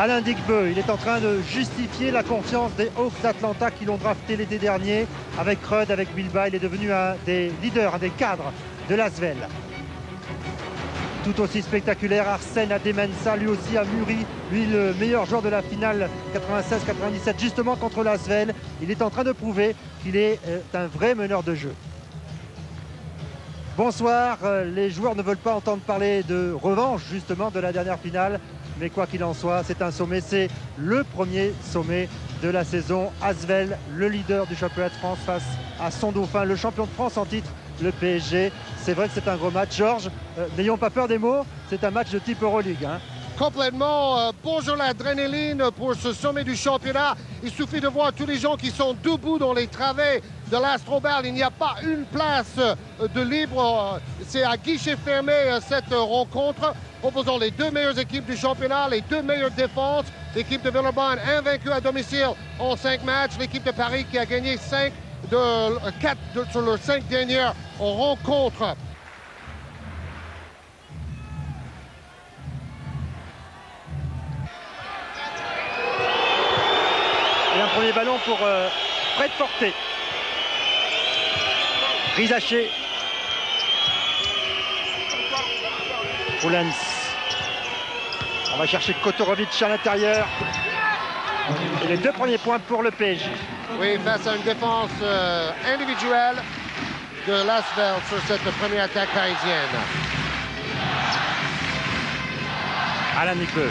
Alain Digbeu, il est en train de justifier la confiance des Hawks d'Atlanta qui l'ont drafté l'été dernier. Avec Rudd, avec Bilba, il est devenu un des leaders, un des cadres de l'Asvel. Tout aussi spectaculaire, Arsène Adémensah, lui aussi a mûri, lui le meilleur joueur de la finale 96-97, justement contre l'Asvel. Il est en train de prouver qu'il est un vrai meneur de jeu. Bonsoir, les joueurs ne veulent pas entendre parler de revanche justement de la dernière finale, mais quoi qu'il en soit, c'est un sommet, c'est le premier sommet de la saison. Asvel, le leader du championnat de France face à son dauphin, le champion de France en titre, le PSG. C'est vrai que c'est un gros match. Georges, n'ayons pas peur des mots, c'est un match de type Euroleague. Complètement. Bonjour l'adrénaline pour ce sommet du championnat. Il suffit de voir tous les gens qui sont debout dans les travées de l'Astrobal. Il n'y a pas une place de libre. C'est à guichet fermé cette rencontre, proposant les deux meilleures équipes du championnat, les deux meilleures défenses. L'équipe de Villeurbanne invaincue à domicile en 5 matchs. L'équipe de Paris qui a gagné 4 sur leurs 5 dernières rencontres. Et un premier ballon pour Fred Forté. Rizaché. Poulens. On va chercher Kotorovic à l'intérieur. Et les 2 premiers points pour le PSG. Oui, face à une défense individuelle de l'Asvel sur cette première attaque parisienne. Alain Digbeu.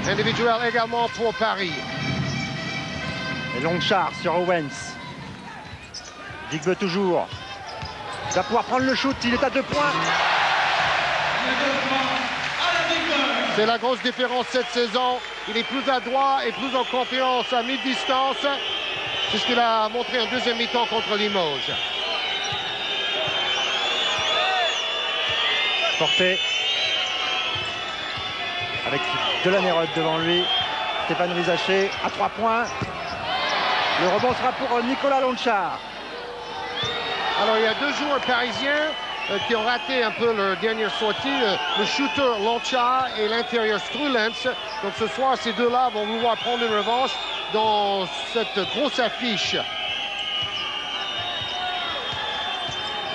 Individuel également pour Paris. Et Longchar sur Owens. Digbeu toujours. Il va pouvoir prendre le shoot, il est à 2 points. C'est la grosse différence cette saison. Il est plus adroit et plus en confiance à mi-distance. C'est ce qu'il a montré en deuxième mi-temps contre Limoges. Forté. Avec Delaney-Rudd devant lui. Stéphane Rizaché à 3 points. Le rebond sera pour Nicolas Longchar. Alors, il y a 2 joueurs parisiens qui ont raté un peu leur dernière sortie. Le shooter Longchar et l'intérieur Strulens. Donc, ce soir, ces deux-là vont vouloir prendre une revanche dans cette grosse affiche.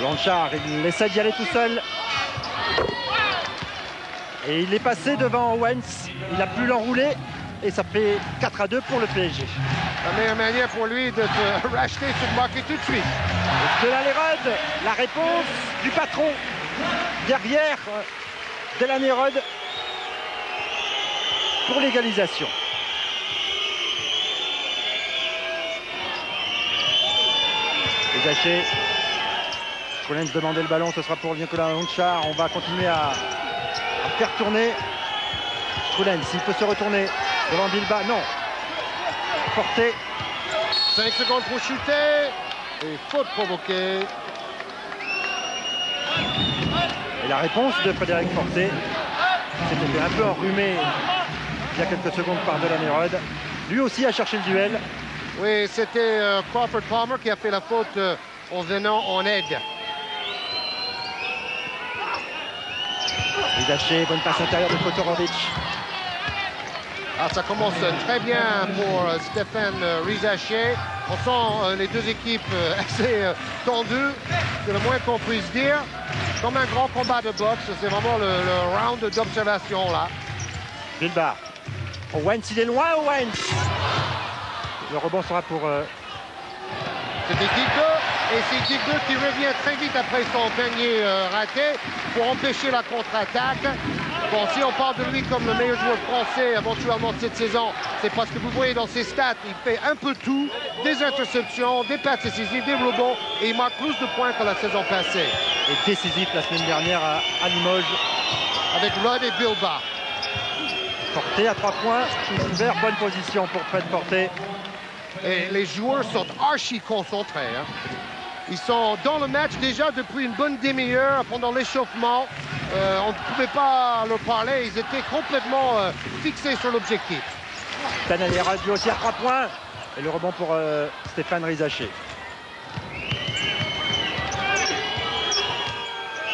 Longchar, il essaie d'y aller tout seul. Et il est passé devant Owens. Il a pu l'enrouler. Et ça fait 4-2 pour le PSG. La meilleure manière pour lui de se racheter, c'est de marquer tout de suite. Delaney-Rudd, la réponse du patron. Derrière Delaney-Rudd pour l'égalisation. Dégagé. Collins demandait le ballon, ce sera pour Nicolas Longchar. On va continuer à faire tourner. Collins, s'il peut se retourner devant Bilba, non. Forté. 5 secondes pour shooter. Et faute provoquée. Et la réponse de Frédéric Forté, c'était un peu enrhumé il y a quelques secondes par Delaney-Rudd. Lui aussi a cherché le duel. Oui, c'était Crawford Palmer qui a fait la faute en venant en aide. Rizaché, bonne passe intérieure de Kotorovic. Ah, ça commence très bien pour Stéphane Rizaché. On sent les deux équipes assez tendues, c'est le moins qu'on puisse dire. Comme un grand combat de boxe, c'est vraiment le round d'observation là. Bilba. Owens, il est loin, Owens. Le rebond sera pour... C'était Digbeu, et c'est Digbeu qui revient très vite après son panier raté pour empêcher la contre-attaque. Bon, si on parle de lui comme le meilleur joueur français éventuellement de cette saison, c'est parce que vous voyez dans ses stats, il fait un peu tout, des interceptions, des passes décisives, des rebonds, et il marque plus de points que la saison passée. Et décisif la semaine dernière à Limoges. Avec Rudd et Bilba. Forté à 3 points, ouvert, bonne position pour Fred Forté. Et les joueurs sont archi concentrés. Hein. Ils sont dans le match déjà depuis une bonne demi-heure pendant l'échauffement. On ne pouvait pas leur parler, ils étaient complètement fixés sur l'objectif. Delaney-Rudd lui aussi à 3 points. Et le rebond pour Stéphane Rizaché.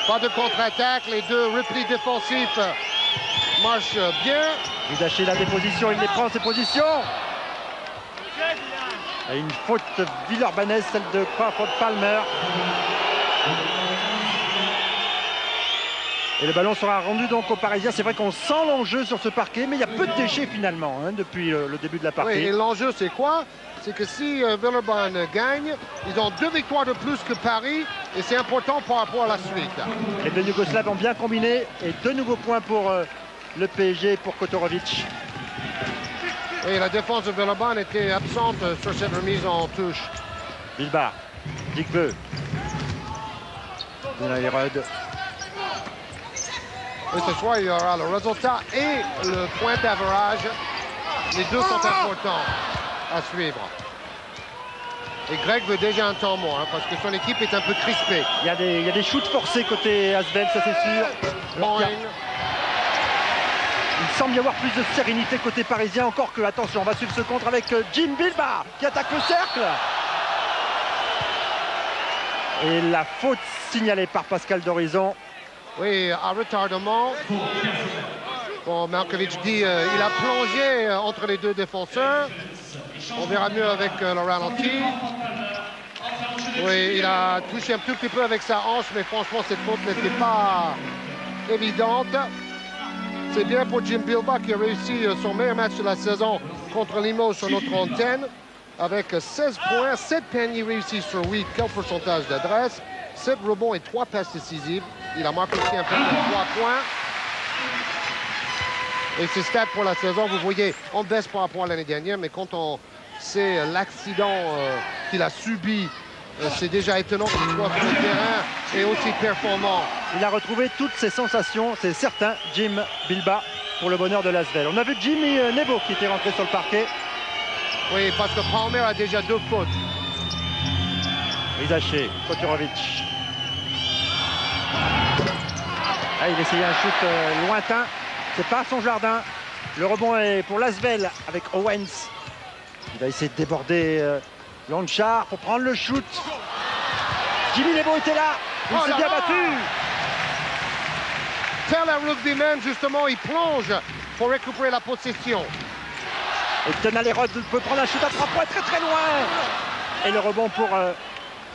Pas de contre-attaque, les deux replis défensifs marchent bien. Rizaché, la déposition, il les prend ses positions. Et une faute villeurbannaise, celle de Crawford Palmer. Et le ballon sera rendu donc aux Parisiens. C'est vrai qu'on sent l'enjeu sur ce parquet, mais il y a peu de déchets finalement depuis le début de la partie. Oui, et l'enjeu c'est quoi? C'est que si Villeurbanne gagne, ils ont 2 victoires de plus que Paris et c'est important par rapport à la suite. Les deux Yougoslaves ont bien combiné et 2 nouveaux points pour le PSG, pour Kotorovic. Et la défense de Villeurbanne était absente sur cette remise en touche. Bilbao, Digbeu. Les Rod. Et ce soir, il y aura le résultat et le point d'average. Les deux sont importants à suivre. Et Greg veut déjà un temps mort, hein, parce que son équipe est un peu crispée. Il y a des shoots forcés côté Asvel, ça c'est sûr. Il semble y avoir plus de sérénité côté parisien, encore que, attention, on va suivre ce contre avec Jim Bilbao qui attaque le cercle. Et la faute signalée par Pascal d'Horizon. Oui, à retardement. Bon, Markovic dit il a plongé entre les deux défenseurs. On verra mieux avec le ralenti. Oui, il a touché un tout petit peu avec sa hanche, mais franchement, cette faute n'était pas évidente. C'est bien pour Jim Bilbao qui a réussi son meilleur match de la saison contre Limoges sur notre antenne. Avec 16 points, 7 paniers réussis sur 8. Quel pourcentage d'adresse? 7 rebonds et 3 passes décisives. Il a marqué aussi un peu de 3 points. Et ses stats pour la saison, vous voyez, on baisse par rapport à l'année dernière, mais quand on sait l'accident qu'il a subi, c'est déjà étonnant qu'il soit sur le terrain et aussi performant. Il a retrouvé toutes ses sensations, c'est certain, Jim Bilbao, pour le bonheur de l'Asvel. On a vu Jimmy Nebo qui était rentré sur le parquet. Oui, parce que Palmer a déjà 2 fautes. Rizaché, Kotorovic. Ah, il essayait un shoot lointain. C'est pas son jardin. Le rebond est pour l'Asvel avec Owens. Il va essayer de déborder Lonchar pour prendre le shoot. Jimmy Nebo était là. Il s'est bien battu. Tel un rugbyman, justement, il plonge pour récupérer la possession. Et Denalérod peut prendre un shoot à 3 points très très loin. Et le rebond pour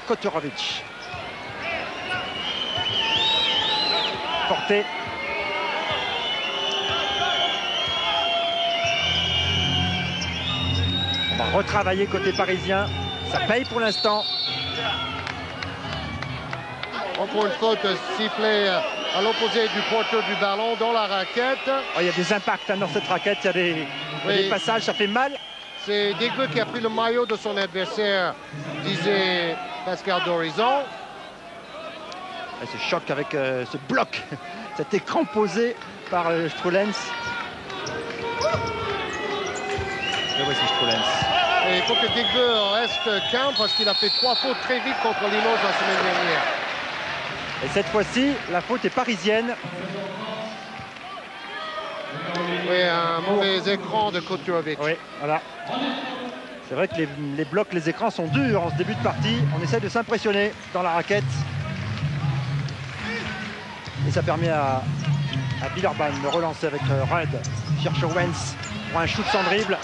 Kotorovic. Porté. On va retravailler côté parisien. Ça paye pour l'instant. Encore une faute sifflée à l'opposé du porteur du ballon dans la raquette. Oh, il y a des impacts dans cette raquette. Il y a des passages, ça fait mal. C'est Digbeu qui a pris le maillot de son adversaire, disait Pascal d'Horizon. Et ce choc avec ce bloc, cet écran posé par Strulens. Et voici Strulens. Et il faut que Digbeu reste calme parce qu'il a fait 3 fautes très vite contre Limoges la semaine dernière. Et cette fois-ci, la faute est parisienne. Oui, un mauvais écran de Kotorovic. Oui, voilà. C'est vrai que les blocs, les écrans sont durs en ce début de partie. On essaie de s'impressionner dans la raquette. Et ça permet à Villeurbanne de relancer avec Rudd. Cherche Owens pour un shoot sans dribble.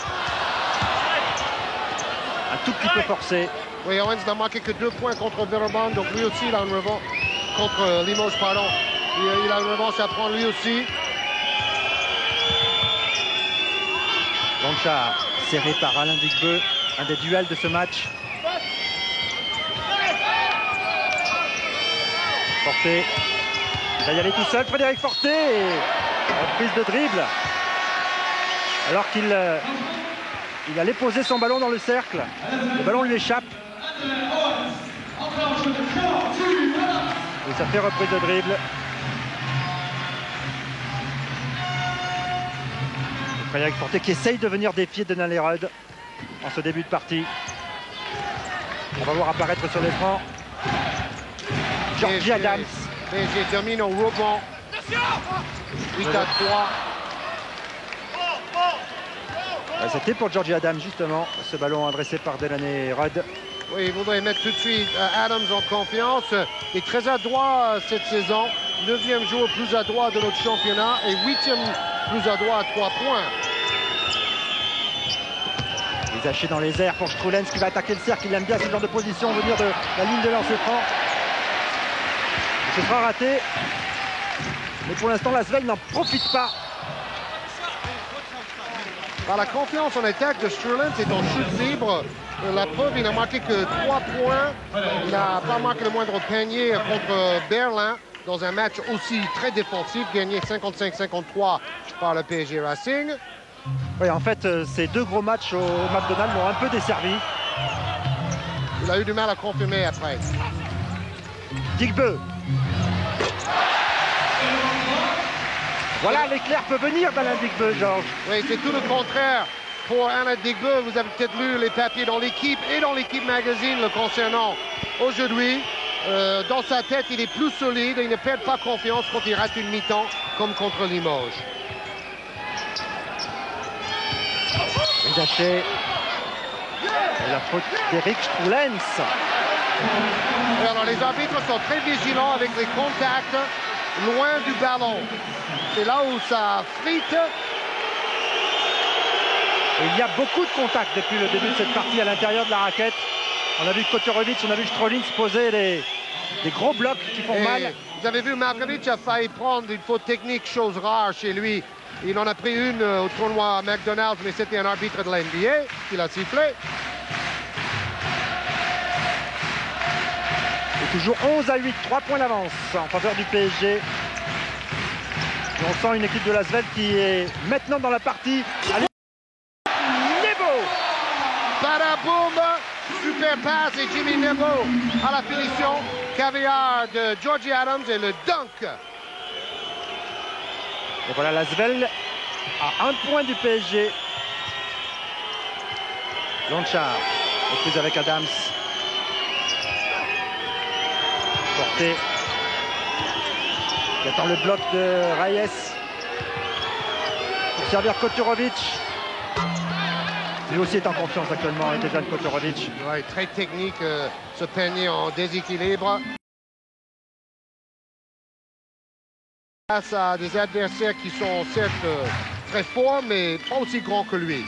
Un tout petit peu forcé. Oui, Owens n'a marqué que 2 points contre Villeurbanne, donc lui aussi il a une revanche contre Limoges, pardon. Il a une revanche à prendre lui aussi. Lonchar serré par Alain Digbeu, un des duels de ce match. Forté, il va y aller tout seul, Frédéric Forté. Prise de dribble. Alors qu'il allait poser son ballon dans le cercle. Le ballon lui échappe. Et ça fait reprise de dribble. Frédéric Forté qui essaye de venir défier Denalérod en ce début de partie. On va voir apparaître sur l'écran Georgie Adams. PSG termine au rebond. 8 à 3. C'était pour Georgie Adams justement, ce ballon adressé par Denalérod. Oui, il voudrait mettre tout de suite Adams en confiance. Il est très adroit cette saison. 9e joueur plus adroit de notre championnat et 8e plus adroit à 3 points. Rizaché dans les airs pour Strulens qui va attaquer le cercle. Il aime bien ce genre de position, venir de la ligne de lancer franc. Ce sera raté. Mais pour l'instant, l'Asvel n'en profite pas. La confiance en attaque de Strulens est en chute libre. La preuve, il n'a marqué que 3 points. Il n'a pas marqué le moindre panier contre Berlin dans un match aussi très défensif, gagné 55-53 par le PSG Racing. Oui, en fait, ces deux gros matchs au McDonald's l'ont un peu desservi. Il a eu du mal à confirmer après. Digbeu. Voilà, l'éclair peut venir d'Alain Digbeu, Georges. Oui, c'est tout le contraire pour Alain Digbeu. Vous avez peut-être lu les papiers dans l'équipe et dans l'équipe magazine le concernant aujourd'hui. Dans sa tête, il est plus solide et il ne perd pas confiance quand il rate une mi-temps comme contre Limoges. Rizaché. Et la faute d'Eric Strulens. Alors, les arbitres sont très vigilants avec les contacts loin du ballon. C'est là où ça frite. Et il y a beaucoup de contacts depuis le début de cette partie à l'intérieur de la raquette. On a vu Kotorovic, on a vu Strulens poser des gros blocs qui font mal. Vous avez vu, Markovic a failli prendre une faute technique, chose rare chez lui. Il en a pris une au tournoi McDonald's, mais c'était un arbitre de la NBA qui l'a sifflé. Et toujours 11-8, 3 points d'avance en faveur du PSG. Et on sent une équipe de l'Asvel qui est maintenant dans la partie. Allez, Nebo. Badaboum, super passe et Jimmy Nebo à la finition. Caviar de Georgie Adams et le dunk. Et voilà, l'Asvel à 1 point du PSG. Lonchar, reprise avec Adams. Porté. Qui attend le bloc de Reyes. Pour servir Kotorovic. Lui aussi est en confiance actuellement, et Dejan Kotorovic. Ouais, très technique, ce panier en déséquilibre. Face à des adversaires qui sont certes très forts, mais pas aussi grands que lui.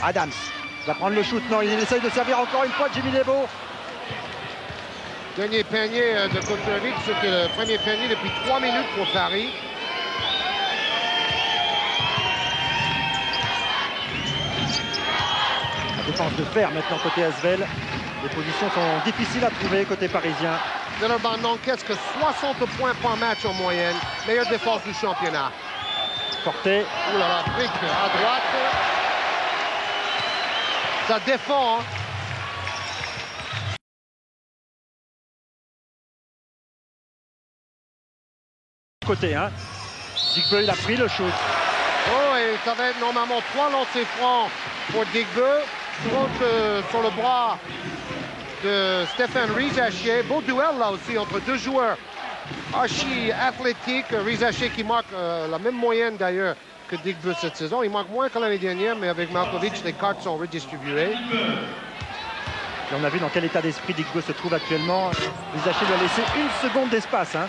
Adams va prendre le shoot. Non, il essaye de servir encore une fois Jimmy Nebo. Dernier panier de Kotorovic, c'était le premier panier depuis 3 minutes pour Paris. La défense de fer maintenant côté Asvel. Les positions sont difficiles à trouver côté parisien. Villeurbanne n'encaisse que 60 points par match en moyenne. Meilleure défense du championnat. Porté. Ouh là là, brique à droite. Ça défend, hein. Côté, hein. Digbeu, il a pris le shoot. Oh, et ça va être normalement 3 lancers francs pour Digbeu. Contre sur le bras de Stéphane Rizaché. Beau duel là aussi entre deux joueurs archi athlétiques. Rizaché qui marque la même moyenne d'ailleurs que Digbeu cette saison. Il marque moins que l'année dernière, mais avec Markovic, les cartes sont redistribuées. Et on a vu dans quel état d'esprit Digbeu se trouve actuellement. Rizaché lui a laissé 1 seconde d'espace, hein.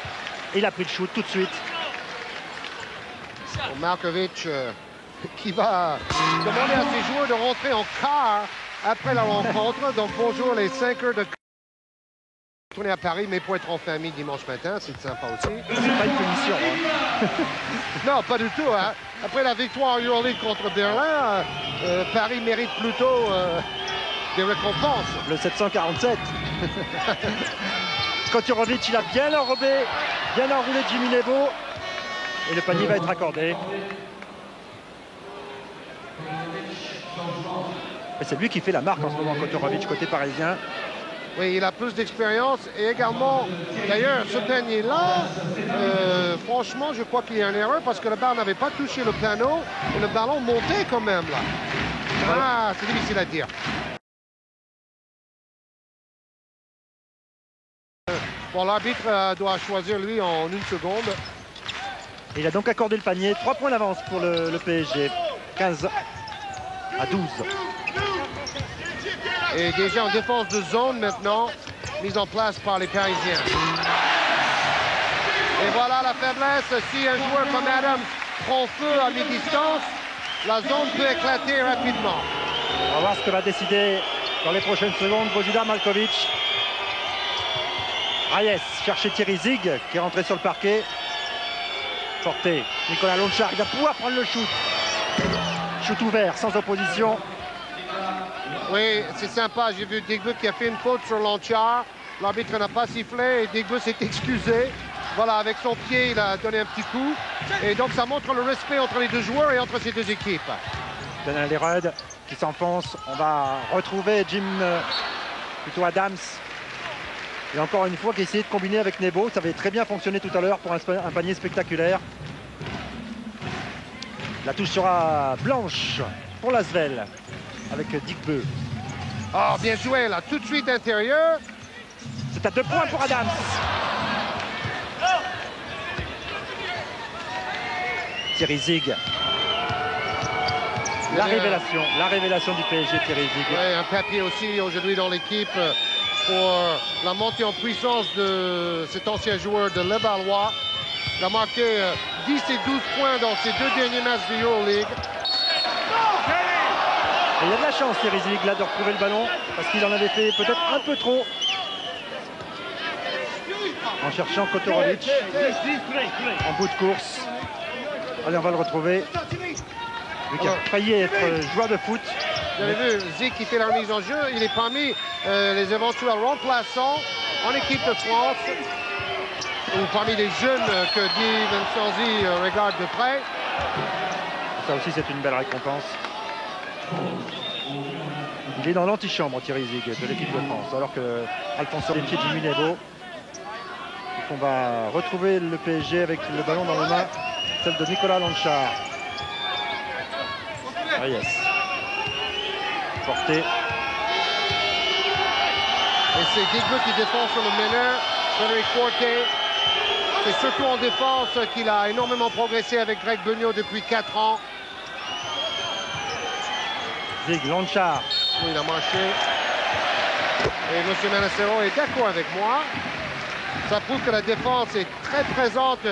Et il a pris le shoot tout de suite. Pour Markovic qui va demander à ses joueurs de rentrer en quart après la rencontre. Donc bonjour les 5 heures de tourner à Paris, mais pour être en famille dimanche matin, c'est sympa aussi. C'est pas une punition, hein. Non, pas du tout, hein. Après la victoire en Euroleague contre Berlin, Paris mérite plutôt des récompenses. Le 747. Kotorovic, il a bien enrobé, bien enroulé Jimmy Nebo. Et le panier va être accordé. C'est lui qui fait la marque en ce moment, Kotorovic, côté parisien. Oui, il a plus d'expérience et également, d'ailleurs, ce panier-là, franchement, je crois qu'il y a une erreur parce que le ballon n'avait pas touché le piano et le ballon montait quand même là. Ah, c'est difficile à dire. Bon, l'arbitre doit choisir lui en 1 seconde. Il a donc accordé le panier. 3 points d'avance pour le PSG. 15-12. Et déjà en défense de zone maintenant, mise en place par les Parisiens. Et voilà la faiblesse. Si un joueur comme Adams prend feu à mi-distance, la zone peut éclater rapidement. On va voir ce que va décider dans les prochaines secondes Bojida Malkovic. Reyes chercher Thierry Zig qui est rentré sur le parquet. Porté, Nicolas Lonchar, il va pouvoir prendre le shoot. Shoot ouvert, sans opposition. Oui, c'est sympa. J'ai vu Digbu qui a fait une faute sur Lonchar. L'arbitre n'a pas sifflé et Digbu s'est excusé. Voilà, avec son pied, il a donné un petit coup. Et donc, ça montre le respect entre les deux joueurs et entre ces deux équipes. Daniel Lerud qui s'enfonce. On va retrouver Jim, plutôt Adams. Et encore une fois, qui a essayé de combiner avec Nebo. Ça avait très bien fonctionné tout à l'heure pour un panier spectaculaire. La touche sera blanche pour l'Asvel avec Digbu. Oh, bien joué, là, tout de suite intérieur. C'est à 2 points pour Adams. Thierry Zig. La révélation du PSG, Thierry Zig. Ouais, un papier aussi aujourd'hui dans l'équipe pour la montée en puissance de cet ancien joueur de Levallois. Il a marqué 10 et 12 points dans ses 2 derniers matchs de EuroLeague. Et il y a de la chance, Thierry Zig, là, de retrouver le ballon, parce qu'il en avait fait peut-être un peu trop. En cherchant Kotorovic. En bout de course. Allez, on va le retrouver. Lui qui a failli être joueur de foot. Vous avez vu, Zig qui fait la remise en jeu. Il est parmi les éventuels remplaçants en équipe de France. Ou parmi les jeunes que Guy Vincenzi regarde de près. Ça aussi, c'est une belle récompense. Il est dans l'antichambre, Thierry Zig, de l'équipe de France, alors que Alfonso Ricci, Jimmy Nebo. Donc on va retrouver le PSG avec le ballon dans les mains, celle de Nicolas Lonchar. Reyes. Porté. Et c'est Digbu qui défend sur le meneur, Frédéric Forte. C'est surtout en défense qu'il a énormément progressé avec Greg Beugnot depuis 4 ans. Zig, Lonchar. Oui, il a marché. Et M. Manacero est d'accord avec moi. Ça prouve que la défense est très présente.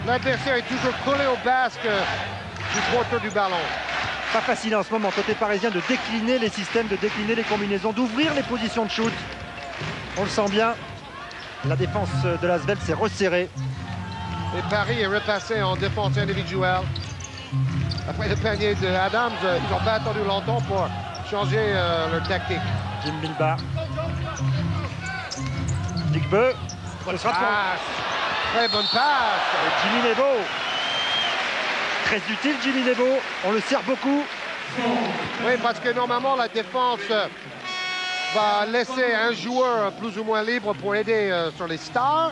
L'adversaire est toujours collé au basque du porteur du ballon. Pas facile en ce moment, côté parisien, de décliner les systèmes, de décliner les combinaisons, d'ouvrir les positions de shoot. On le sent bien. La défense de l'Asvel s'est resserrée. Et Paris est repassé en défense individuelle. Après le panier de Adams, ils n'ont pas attendu longtemps pour changer leur tactique. Jim Bilba. Digbu. Très bonne passe. Et Jimmy Nebo. Très utile, Jimmy Nebo. On le sert beaucoup. Oui, parce que normalement, la défense va laisser un joueur plus ou moins libre pour aider sur les stars.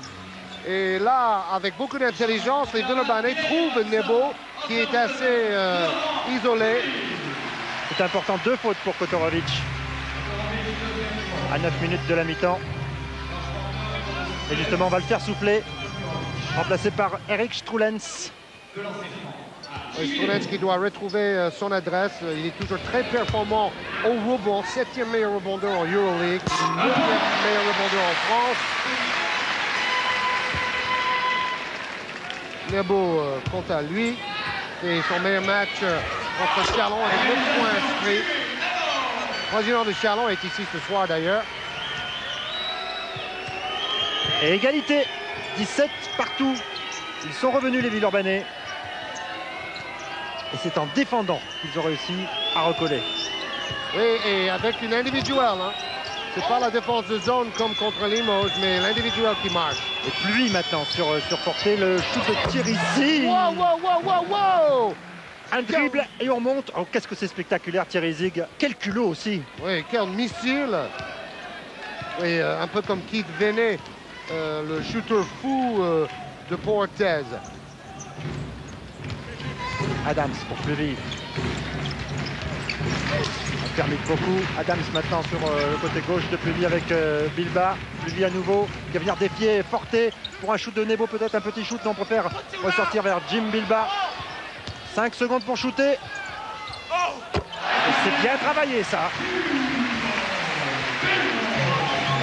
Et là, avec beaucoup d'intelligence, les Villeurbanais trouvent Nebo qui est assez isolé. C'est important, 2 fautes pour Kotorovic. À 9 minutes de la mi-temps. Et justement, on va le faire souffler. Remplacé par Eric Strulens. Strulens qui doit retrouver son adresse. Il est toujours très performant au rebond. 7e meilleur rebondeur en EuroLeague. 9e meilleur rebondeur en France. Nebo, quant à lui, et son meilleur match contre Charlon avec 9 points inscrits. Le président de Charlon est ici ce soir d'ailleurs. Et égalité, 17 partout. Ils sont revenus les Villeurbanais. Et c'est en défendant qu'ils ont réussi à recoller. Oui, et avec une individuelle. Hein. C'est pas la défense de zone comme contre Limoges, mais l'individuel qui marche. Et pluie maintenant sur Porté, le shoot de Thierry Zig. Wow, wow, wow, wow, wow! Un dribble et on monte. Oh, qu'est-ce que c'est spectaculaire, Thierry Zig. Quel culot aussi. Oui, quel missile. Oui, un peu comme Keith Venet, le shooter fou de Portez. Adams pour Pluvy. On permet beaucoup. Adams maintenant sur le côté gauche de Pluvy avec Bilba. Pluvy à nouveau qui va venir défier Forte pour un shoot de Nebo, peut-être un petit shoot. Non, on préfère ressortir vers Jim Bilba. 5 secondes pour shooter. C'est bien travaillé ça.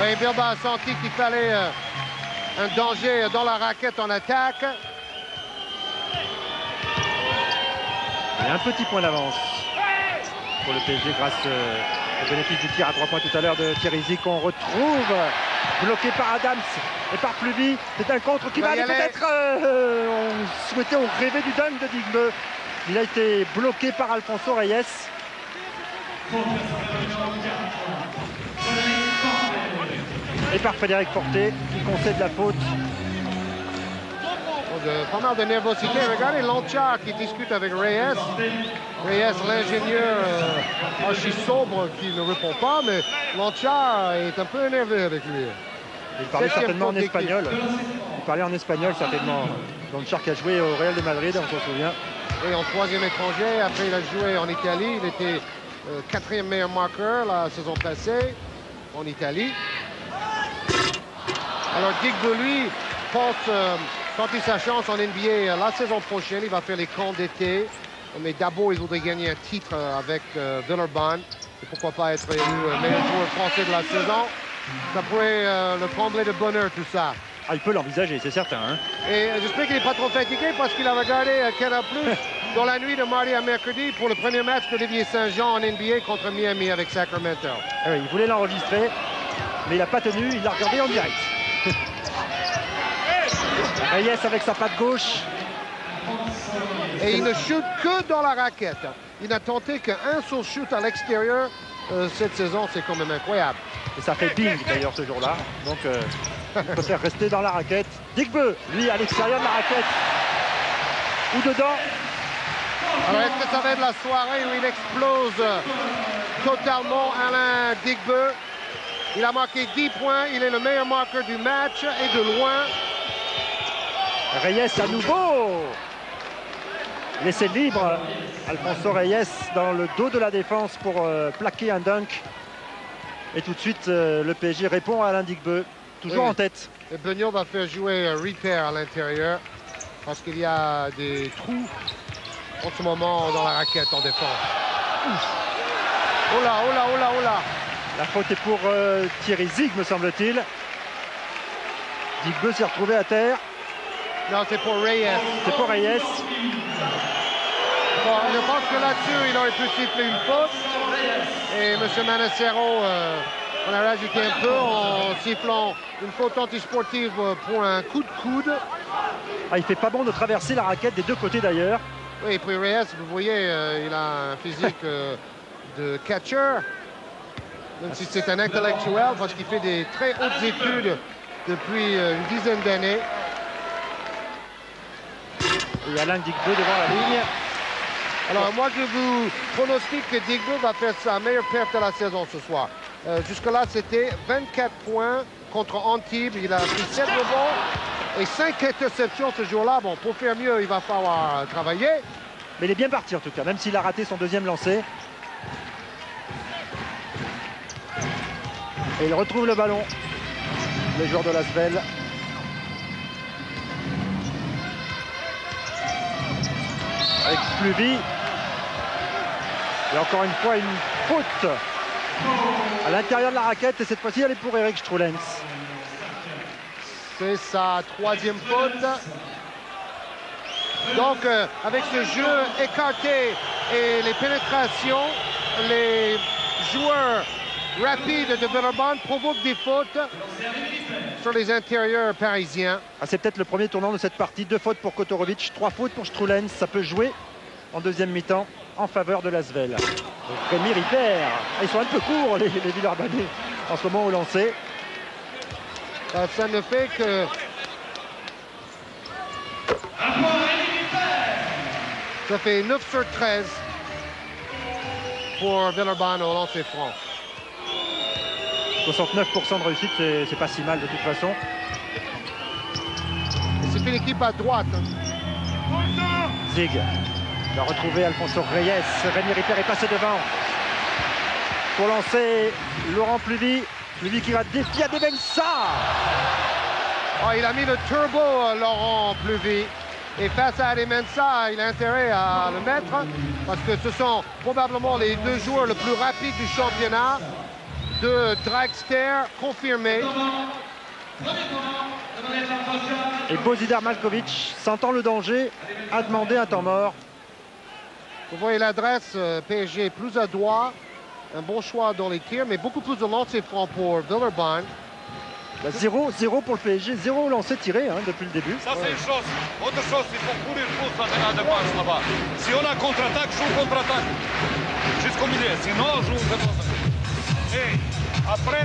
Oui, Bilba a senti qu'il fallait un danger dans la raquette en attaque. Et un petit point d'avance pour le PSG grâce au bénéfice du tir à 3 points tout à l'heure de Thierry Zic, qu'on retrouve bloqué par Adams et par Pluvi. C'est un contre qui va aller peut-être. On rêvait du dunk de Digbeu. Il a été bloqué par Alfonso Reyes. Et par Frédéric Forté qui concède la faute. Pas mal de nervosité. Regardez Lonchar qui discute avec Reyes. Reyes, l'ingénieur archi sobre qui ne répond pas, mais Lonchar est un peu énervé avec lui. Il parlait certainement en espagnol. Il parlait en espagnol certainement. Lonchar qui a joué au Real de Madrid, on s'en souvient. Et en 3e étranger, après il a joué en Italie. Il était 4e meilleur marqueur la saison passée en Italie. Alors Digbeu, lui, pense tenter sa chance en NBA la saison prochaine. Il va faire les camps d'été. Mais d'abord, il voudrait gagner un titre avec Villeurbanne. Et pourquoi pas être élu meilleur joueur français de la saison. Ça pourrait le combler de bonheur, tout ça. Ah, il peut l'envisager, c'est certain. Hein. Et j'espère qu'il n'est pas trop fatigué parce qu'il a regardé Canal+ dans la nuit de mardi à mercredi pour le premier match d'Olivier Saint-Jean en NBA contre Miami avec Sacramento. Ah oui, il voulait l'enregistrer, mais il n'a pas tenu, il l'a regardé en direct. Reyes avec sa patte gauche. Et il ne shoot que dans la raquette. Il n'a tenté qu'un seul shoot à l'extérieur cette saison, c'est quand même incroyable. Et ça fait bing d'ailleurs ce jour-là. Donc il préfère rester dans la raquette. Digbeu, lui, à l'extérieur de la raquette. Ou dedans. Alors est-ce que ça va être la soirée où il explose totalement Alain Digbeu? Il a marqué 10 points, il est le meilleur marqueur du match et de loin. Reyes à nouveau. Laissé libre, Alfonso Reyes dans le dos de la défense pour plaquer un dunk. Et tout de suite, le PSG répond à Alain Digbeu, toujours en tête. Et Beugnot va faire jouer Repair à l'intérieur parce qu'il y a des trous en ce moment dans la raquette en défense. Ouf. Oh là, oh là, oh là, oh là. La faute est pour Thierry Zic, me semble-t-il. Digbeu s'est retrouvé à terre. Non, c'est pour Reyes. C'est pour Reyes. Bon, je pense que là-dessus, il aurait pu siffler une faute. Et M. Manacero on a rajouté un peu en sifflant une faute antisportive pour un coup de coude. Ah, il fait pas bon de traverser la raquette des deux côtés d'ailleurs. Oui, et puis Reyes, vous voyez, il a un physique de catcher. Même si c'est un intellectuel, parce qu'il fait des très hautes études depuis une dizaine d'années. Et Alain Digbeu devant la ligne. Alors moi je vous pronostique que Digbeu va faire sa meilleure perte de la saison ce soir. Jusque-là c'était 24 points contre Antibes. Il a pris 7 rebonds et 5 interceptions ce jour-là. Bon, pour faire mieux, il va falloir travailler. Mais il est bien parti en tout cas, même s'il a raté son deuxième lancer. Et il retrouve le ballon. Les joueurs de l'Asvel. Avec Pluvi. Et encore une fois, une faute à l'intérieur de la raquette. Et cette fois-ci, elle est pour Eric Stroulens. C'est sa 3e faute. Donc, avec ce jeu écarté et les pénétrations, les joueurs rapides de Villeurbanne provoquent des fautes sur les intérieurs parisiens. Ah, c'est peut-être le premier tournant de cette partie. 2 fautes pour Kotorovic, 3 fautes pour Stroulens. Ça peut jouer en deuxième mi-temps en faveur de l'Asvel. Rémi Ripper. Ils sont un peu courts, les Villeurbanais, en ce moment au lancer. Ça ne fait que... Ça fait 9 sur 13 pour Villeurbanne au lancer franc. 69% de réussite, c'est pas si mal de toute façon. C'est une équipe à droite. Zig va retrouver Alfonso Reyes. Rémi Ripper est passé devant. Pour lancer Laurent Pluvi. Pluvi qui va défier Adebensah. Oh, il a mis le turbo, Laurent Pluvi. Et face à Adebensah, il a intérêt à le mettre parce que ce sont probablement les 2 joueurs les plus rapides du championnat. De dragster confirmé. Et Bozidar Maljkovic, sentant le danger, a demandé un temps mort. Vous voyez l'adresse, PSG plus adroit, un bon choix dans les tirs, mais beaucoup plus de lancers francs pour Villeurbanne. 0-0 pour le PSG, 0 lancé tiré depuis le début. Ça, c'est une chose. Autre chose, il faut courir plus à défense là-bas. Si on a contre-attaque, joue contre-attaque. Jusqu'au milieu. Sinon, joue défense. Et après,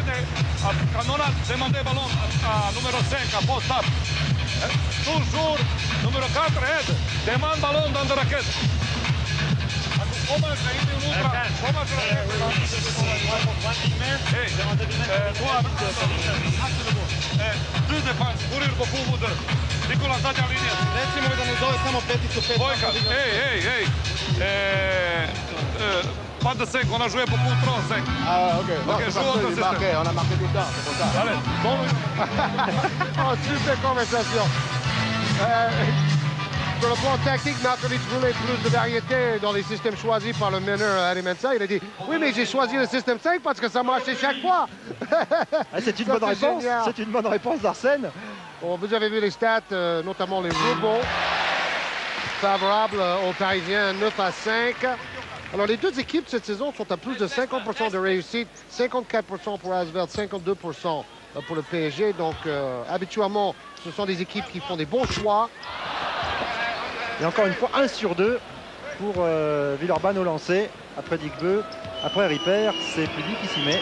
quand on a demandé le ballon à numéro 5, à post-up, toujours, numéro 4, aide. Demande le ballon dans la raquette. Pomaže, ide unutra, pomaže deux défenses, courir beaucoup vous deux. Nikola, zadnja linija. Recimo da ne zove samo peticu, pet. Bojka, ej. Pas de 5, on a joué beaucoup trop 5. Ah, ok. Non, Ok, c'est joue parce autre qu'il système. marquait, on a marqué tout le temps, c'est pour ça. Allez. Bon. Oh, super conversation. Sur le plan tactique, Markovic voulait plus de variété dans les systèmes choisis par le meneur Adi Mensah. Il a dit, oui, mais j'ai choisi le système 5 parce que ça marchait chaque fois. C'est une Ça, bonne c'est réponse. génial. C'est une bonne réponse d'Arsène. Bon, vous avez vu les stats, notamment les rebonds favorables aux Parisiens, 9-5. Alors, les deux équipes cette saison sont à plus de 50% de réussite, 54% pour Asvel, 52% pour le PSG. Donc, habituellement, ce sont des équipes qui font des bons choix. Et encore une fois, 1 sur 2 pour Villeurbanne au lancer. Après Digbeu, après Ripper, c'est Pudy qui s'y met.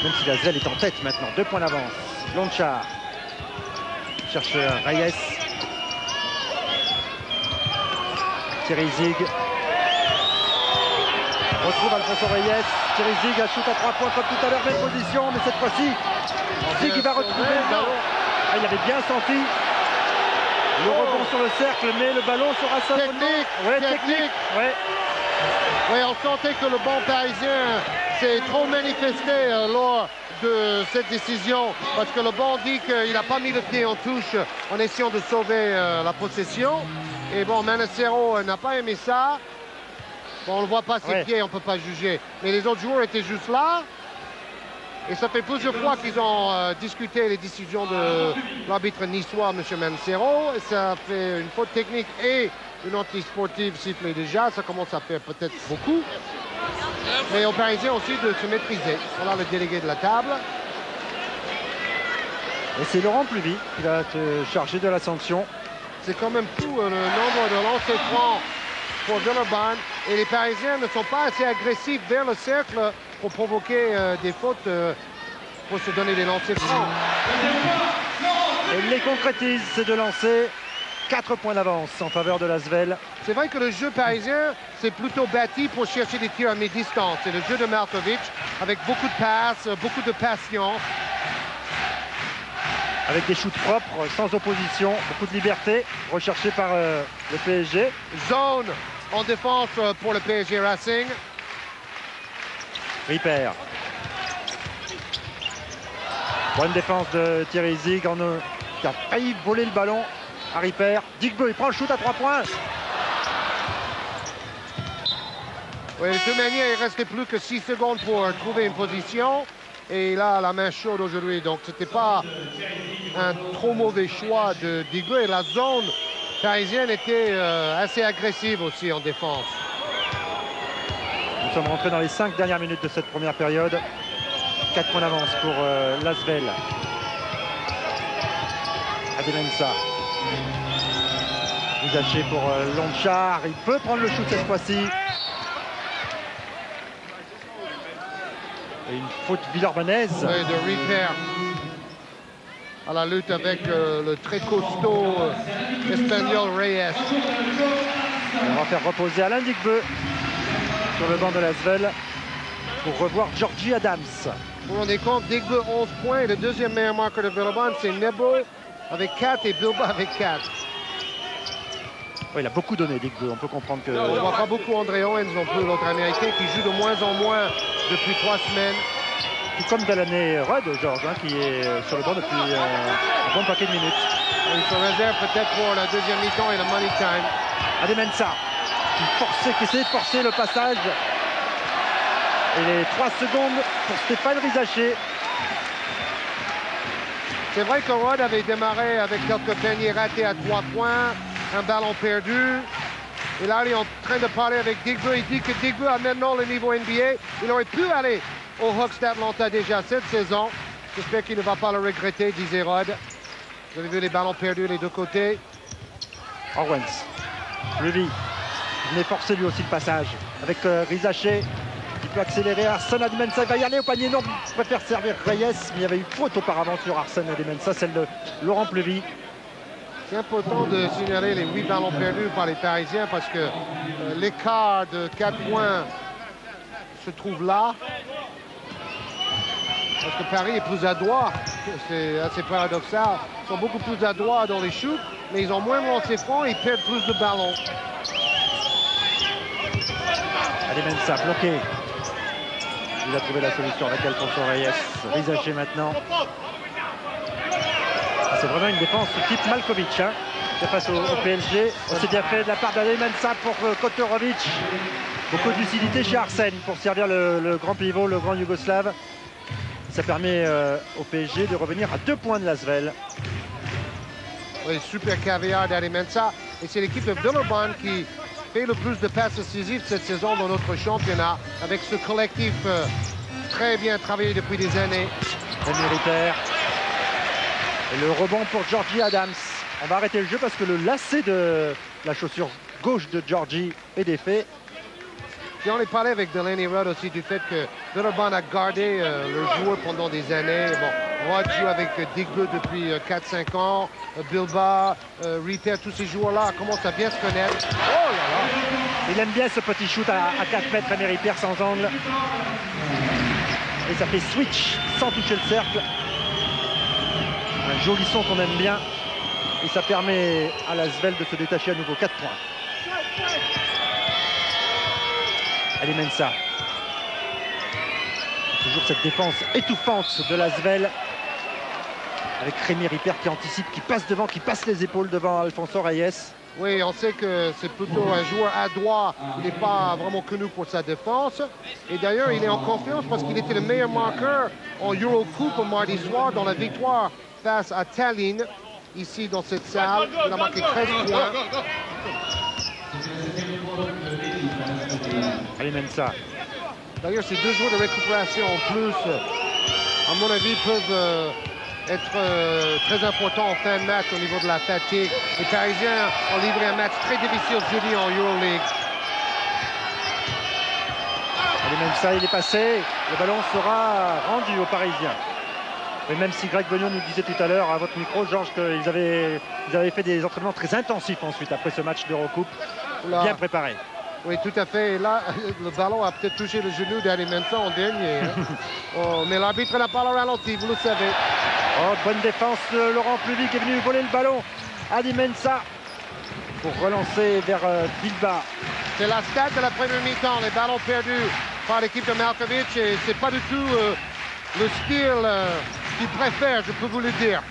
Même si l'Asvel est en tête maintenant, 2 points d'avance. Lonchar cherche Reyes. Thierry Zig retrouve Alfonso Reyes. Thierry Zig a shoot à 3 points comme tout à l'heure, même position, mais cette fois-ci, Zig il va retrouver le ballon. Ah, il avait bien senti le rebond sur le cercle, mais le ballon sera simplement... Technique, Ouais, technique. Ouais. Oui, on sentait que le banc parisien s'est trop manifesté lors de cette décision parce que le banc dit qu'il n'a pas mis le pied en touche en essayant de sauver la possession. Et bon, Manacero n'a pas aimé ça. Bon, on ne voit pas ses pieds, on ne peut pas juger. Mais les autres joueurs étaient juste là. Et ça fait plusieurs fois qu'ils ont discuté les décisions de l'arbitre niçois, M. Manacero. Et ça fait une faute technique et une anti-sportive sifflée déjà. Ça commence à faire peut-être beaucoup. Mais aux Parisiens aussi de se maîtriser. Voilà le délégué de la table. Et c'est Laurent Pluvy qui va te charger de la sanction. C'est quand même fou le nombre de lancers francs pour Villeurbanne. Et les Parisiens ne sont pas assez agressifs vers le cercle pour provoquer des fautes, pour se donner des lancers francs. Et les concrétise, ces deux lancers. 4 points d'avance en faveur de l'Asvel. C'est vrai que le jeu parisien, c'est plutôt bâti pour chercher des tirs à mi-distance. C'est le jeu de Markovic, avec beaucoup de passes, beaucoup de patience. Avec des shoots propres, sans opposition, beaucoup de liberté, recherché par le PSG. Zone en défense pour le PSG Racing. Ripper. Bonne défense de Thierry Zig qui a failli voler le ballon à Ripper. Digbeu, il prend le shoot à 3 points. Oui, de toute manière, il restait plus que 6 secondes pour trouver une position. Et il a la main chaude aujourd'hui. Donc, ce n'était pas un trop mauvais choix de Digbeu. Et la zone parisienne était assez agressive aussi en défense. Nous sommes rentrés dans les 5 dernières minutes de cette première période. 4 points d'avance pour l'Asvel. Adi Mensah. Usaché pour Lonchar. Il peut prendre le shoot cette fois-ci. Et une faute villeurbannaise. Oui, de Ripper. À la lutte avec le très costaud espagnol Reyes. On va faire reposer Alain Digbeu sur le banc de l'Asvel pour revoir Georgie Adams. Vous vous rendez compte, Digbeu 11 points. Et le deuxième meilleur marqueur de Villeurbanne, c'est Nebo avec 4 et Bilba avec 4. Oui, il a beaucoup donné, Digbeu. On peut comprendre que... On ne voit pas beaucoup André Owens non plus, l'autre Américain qui joue de moins en moins depuis 3 semaines. Tout comme Delaney Rudd, Georges, qui est sur le banc depuis un bon paquet de minutes. Il se réserve peut-être pour la deuxième mi-temps et le money time. Adi Mensah qui essayait de forcer le passage. Et les 3 secondes pour Stéphane Rizaché. C'est vrai que Rudd avait démarré avec quelques paniers ratés à 3 points. un ballon perdu. Et là, il est en train de parler avec Digbeu. Il dit que Digbeu a maintenant le niveau NBA. Il aurait pu aller aux Hawks d'Atlanta déjà cette saison. J'espère qu'il ne va pas le regretter, disait Rod. Vous avez vu les ballons perdus les deux côtés. Owens. Levy. Il venait forcer lui aussi le passage. Avec Rizaché. Il peut accélérer. Arsène Adjamensa, il va y aller au panier. Non, il préfère servir Reyes. Mais il y avait eu faute auparavant sur Arsène Adjamensa, celle de Laurent Plevy. C'est important de signaler les 8 ballons perdus par les Parisiens parce que l'écart de 4 points se trouve là. Parce que Paris est plus adroit. C'est assez paradoxal. Ils sont beaucoup plus adroits dans les shoots, mais ils ont moins de lancers francs et ils perdent plus de ballons. Adjamensa bloqué. Il a trouvé la solution avec Alfonso Reyes. Rizaché maintenant. C'est vraiment une défense type Malkovic, hein, face au PSG. C'est bien fait de la part d'Adjamensa pour Kotorovic. Beaucoup de lucidité chez Arsène pour servir le grand pivot, le grand Yougoslave. Ça permet au PSG de revenir à 2 points de l'Asvel. Oui, super caviar d'Adjamensa. Et c'est l'équipe de Villeurbanne qui fait le plus de passes décisives cette saison dans notre championnat, avec ce collectif très bien travaillé depuis des années. Rémi Ripper. Et le rebond pour Georgie Adams. On va arrêter le jeu parce que le lacet de la chaussure gauche de Georgie est défait. Puis on est parlé avec Delaney Rudd aussi du fait que Villeurbanne a gardé le joueur pendant des années. Bon, Rudd joue avec Digbeu depuis 4-5 ans. Bilbao, Ripper, tous ces joueurs-là commencent à bien se connaître. Oh là là! Il aime bien ce petit shoot à 4 mètres, Rémi Ripper sans angle. Et ça fait switch sans toucher le cercle. Un joli son qu'on aime bien. Et ça permet à l'Asvel de se détacher à nouveau. 4 points. Adjamensa. Toujours cette défense étouffante de l'Asvel. Avec Rémi Ripper qui anticipe, qui passe devant, qui passe les épaules devant Alfonso Reyes. Oui, on sait que c'est plutôt un joueur adroit. Il n'est pas vraiment connu pour sa défense. Et d'ailleurs, il est en confiance parce qu'il était le meilleur marqueur en Eurocoupe mardi soir dans la victoire face à Tallinn, ici dans cette salle. Il a marqué 13 points. Adjamensa. D'ailleurs, ces 2 joueurs de récupération en plus, à mon avis, peuvent être très importants en fin de match au niveau de la fatigue. Les Parisiens ont livré un match très difficile jeudi en Euroleague. Adjamensa, il est passé. Le ballon sera rendu aux Parisiens. Et même si Greg Bognon nous disait tout à l'heure à votre micro, Georges, qu'ils avaient fait des entraînements très intensifs ensuite après ce match d'Eurocoupe. Bien préparé. Oui, tout à fait. Et là, le ballon a peut-être touché le genou d'Adjamensa en dernier. Hein. Oh, mais l'arbitre n'a pas le ralenti, vous le savez. Oh, bonne défense de Laurent Plevy qui est venu voler le ballon. Adjamensa pour relancer vers Bilbao. C'est la stat de la première mi-temps, les ballons perdus par l'équipe de Malkovic. Et c'est pas du tout le style qu'il préfère, je peux vous le dire.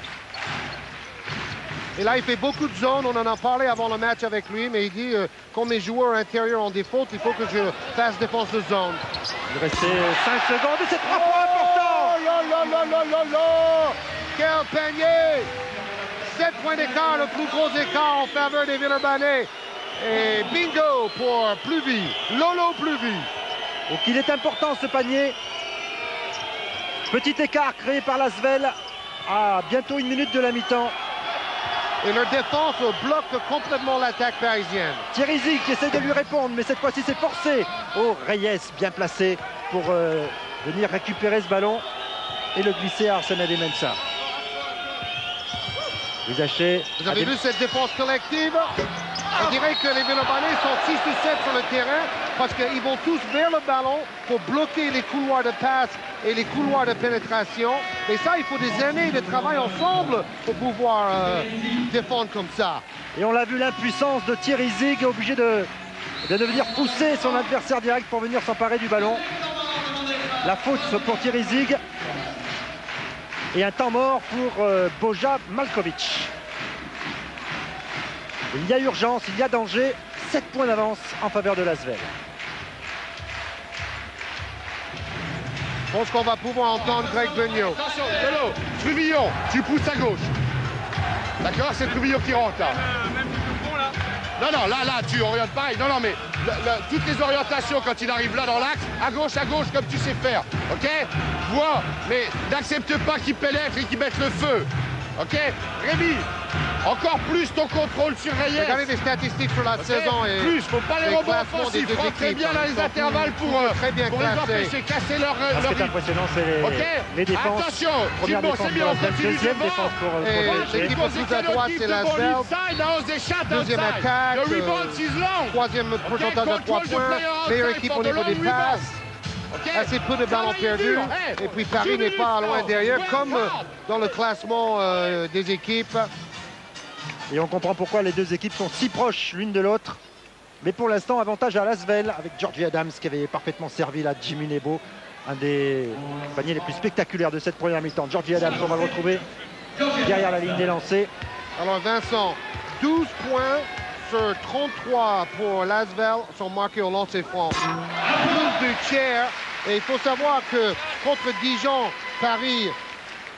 Et là, il fait beaucoup de zones. On en a parlé avant le match avec lui, mais il dit quand mes joueurs intérieurs ont des fautes, il faut que je fasse défense de zone. Il restait 5 secondes et c'est 3 points importants. Oh là là là là là là! Quel panier! 7 points d'écart, le plus gros écart en faveur des Villeurbanais. Et bingo pour Pluvy, Lolo Pluvy. Donc il est important ce panier. Petit écart créé par l'Asvel à bientôt 1 minute de la mi-temps. Et leur défense bloque complètement l'attaque parisienne. Thierry Zig qui essaie de lui répondre, mais cette fois-ci c'est forcé. Oh, Reyes bien placé pour venir récupérer ce ballon et le glisser à Arsène Adjamensa. Vous avez vu cette défense collective? On dirait que les Villeurbanais sont 6 ou 7 sur le terrain parce qu'ils vont tous vers le ballon pour bloquer les couloirs de passe et les couloirs de pénétration. Et ça, il faut des années de travail ensemble pour pouvoir défendre comme ça. Et on l'a vu, l'impuissance de Thierry Zig, obligé de venir pousser son adversaire direct pour venir s'emparer du ballon. La faute pour Thierry Zig. Et un temps mort pour Boja Malkovic. Il y a urgence, il y a danger. 7 points d'avance en faveur de l'Asvel. Je pense qu'on va pouvoir entendre Greg Beugnot. Attention, Lolo, Truvillon, tu pousses à gauche. D'accord, c'est Truvillon qui rentre là. Même du fond là. Non, là, tu orientes pareil. Non, mais toutes les orientations quand il arrive là dans l'axe, à gauche, comme tu sais faire. OK? Vois, mais n'accepte pas qu'il pénètre et qu'il mette le feu. OK? Rémi, encore plus ton contrôle sur Reyes. Regardez les statistiques sur la saison. Et plus, faut pas les rebonds offensifs. Prends très bien dans les intervalles pour les empêcher, casser leur Ce qui est impressionnant, c'est les défenses. Attention, Première défense c'est bien, on continue deuxième devant. défense pour l'équipe plus à droite, c'est la deuxième attaque. Troisième pourcentage de 3 points. Meilleure équipe au niveau des passes. Assez peu de ballons perdus. Et puis Paris n'est pas loin derrière, comme dans le classement des équipes. Et on comprend pourquoi les deux équipes sont si proches l'une de l'autre. Mais pour l'instant, avantage à Lasvel avec Georgie Adams qui avait parfaitement servi là Jimmy Nebo. Un des paniers les plus spectaculaires de cette première mi-temps. Georgie Adams, on va le retrouver derrière la ligne des lancers. Alors Vincent, 12 points sur 33 pour Lasvel sont marqués au lancer franc. Plus de tiers. Et il faut savoir que contre Dijon, Paris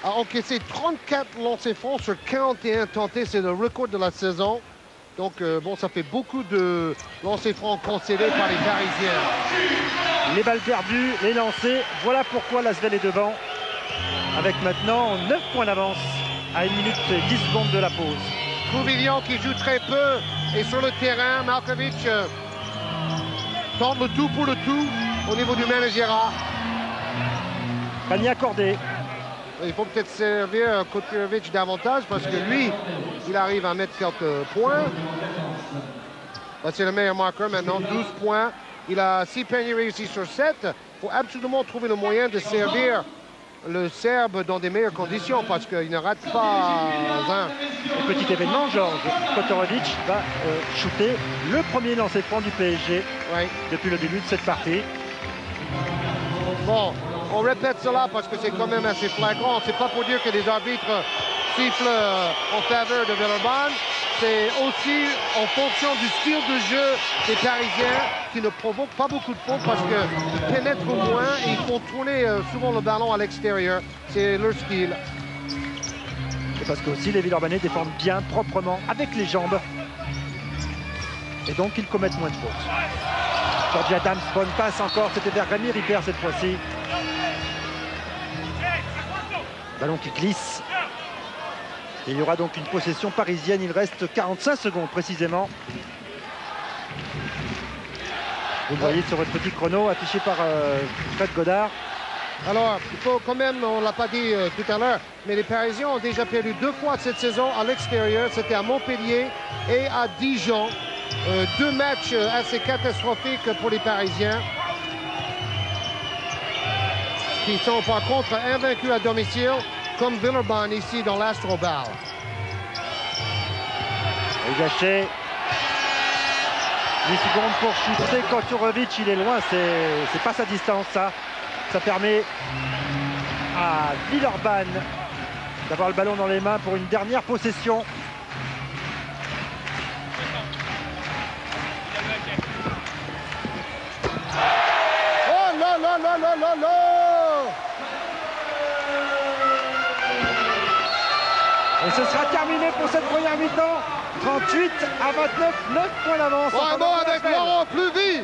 a encaissé 34 lancers francs sur 41 tentés. C'est le record de la saison. Donc, bon, ça fait beaucoup de lancers francs concédés par les Parisiens. Les balles perdues, les lancers. Voilà pourquoi Lasvel est devant. Avec maintenant 9 points d'avance à 1 minute et 10 secondes de la pause. Trouvillon qui joue très peu est sur le terrain. Markovic tente le tout pour le tout au niveau du managera. Panier accordé. Il faut peut-être servir Kotkiewicz davantage parce que lui, il arrive à mettre quelques points. C'est le meilleur marqueur maintenant, 12 points. Il a 6 paniers réussis sur 7. Il faut absolument trouver le moyen de servir le Serbe dans des meilleures conditions parce qu'il ne rate pas un. Et petit événement, Georges Kotorovic va shooter le premier lancer franc du PSG depuis le début de cette partie. Bon, on répète cela parce que c'est quand même assez flagrant. C'est pas pour dire que les arbitres sifflent en faveur de Villeurbanne. C'est aussi en fonction du style de jeu des Parisiens qui ne provoquent pas beaucoup de fautes parce qu'ils pénètrent moins et ils font tourner souvent le ballon à l'extérieur. C'est leur style. Et parce que aussi les Villeurbanais défendent bien, proprement, avec les jambes. Et donc ils commettent moins de fautes. Georgie Adams, bonne passe encore, c'était vers Rémi Ripert cette fois-ci. Ballon qui glisse. Et il y aura donc une possession parisienne, il reste 45 secondes précisément. Vous le voyez sur votre petit chrono affiché par Fred Godard. Alors, il faut quand même, on ne l'a pas dit tout à l'heure, mais les Parisiens ont déjà perdu 2 fois cette saison à l'extérieur. C'était à Montpellier et à Dijon. 2 matchs assez catastrophiques pour les Parisiens. Qui sont par contre invaincus à domicile, comme Villeurbanne ici dans l'Astrobal. Et gâché. 10 secondes pour shooter. Kotorovic, il est loin, c'est pas sa distance ça. Ça permet à Villeurbanne d'avoir le ballon dans les mains pour une dernière possession. Oh là là là là là là! Et ce sera terminé pour cette première mi-temps. 38 à 29, 9 points d'avance. Bravo avec Laurent Pluvy.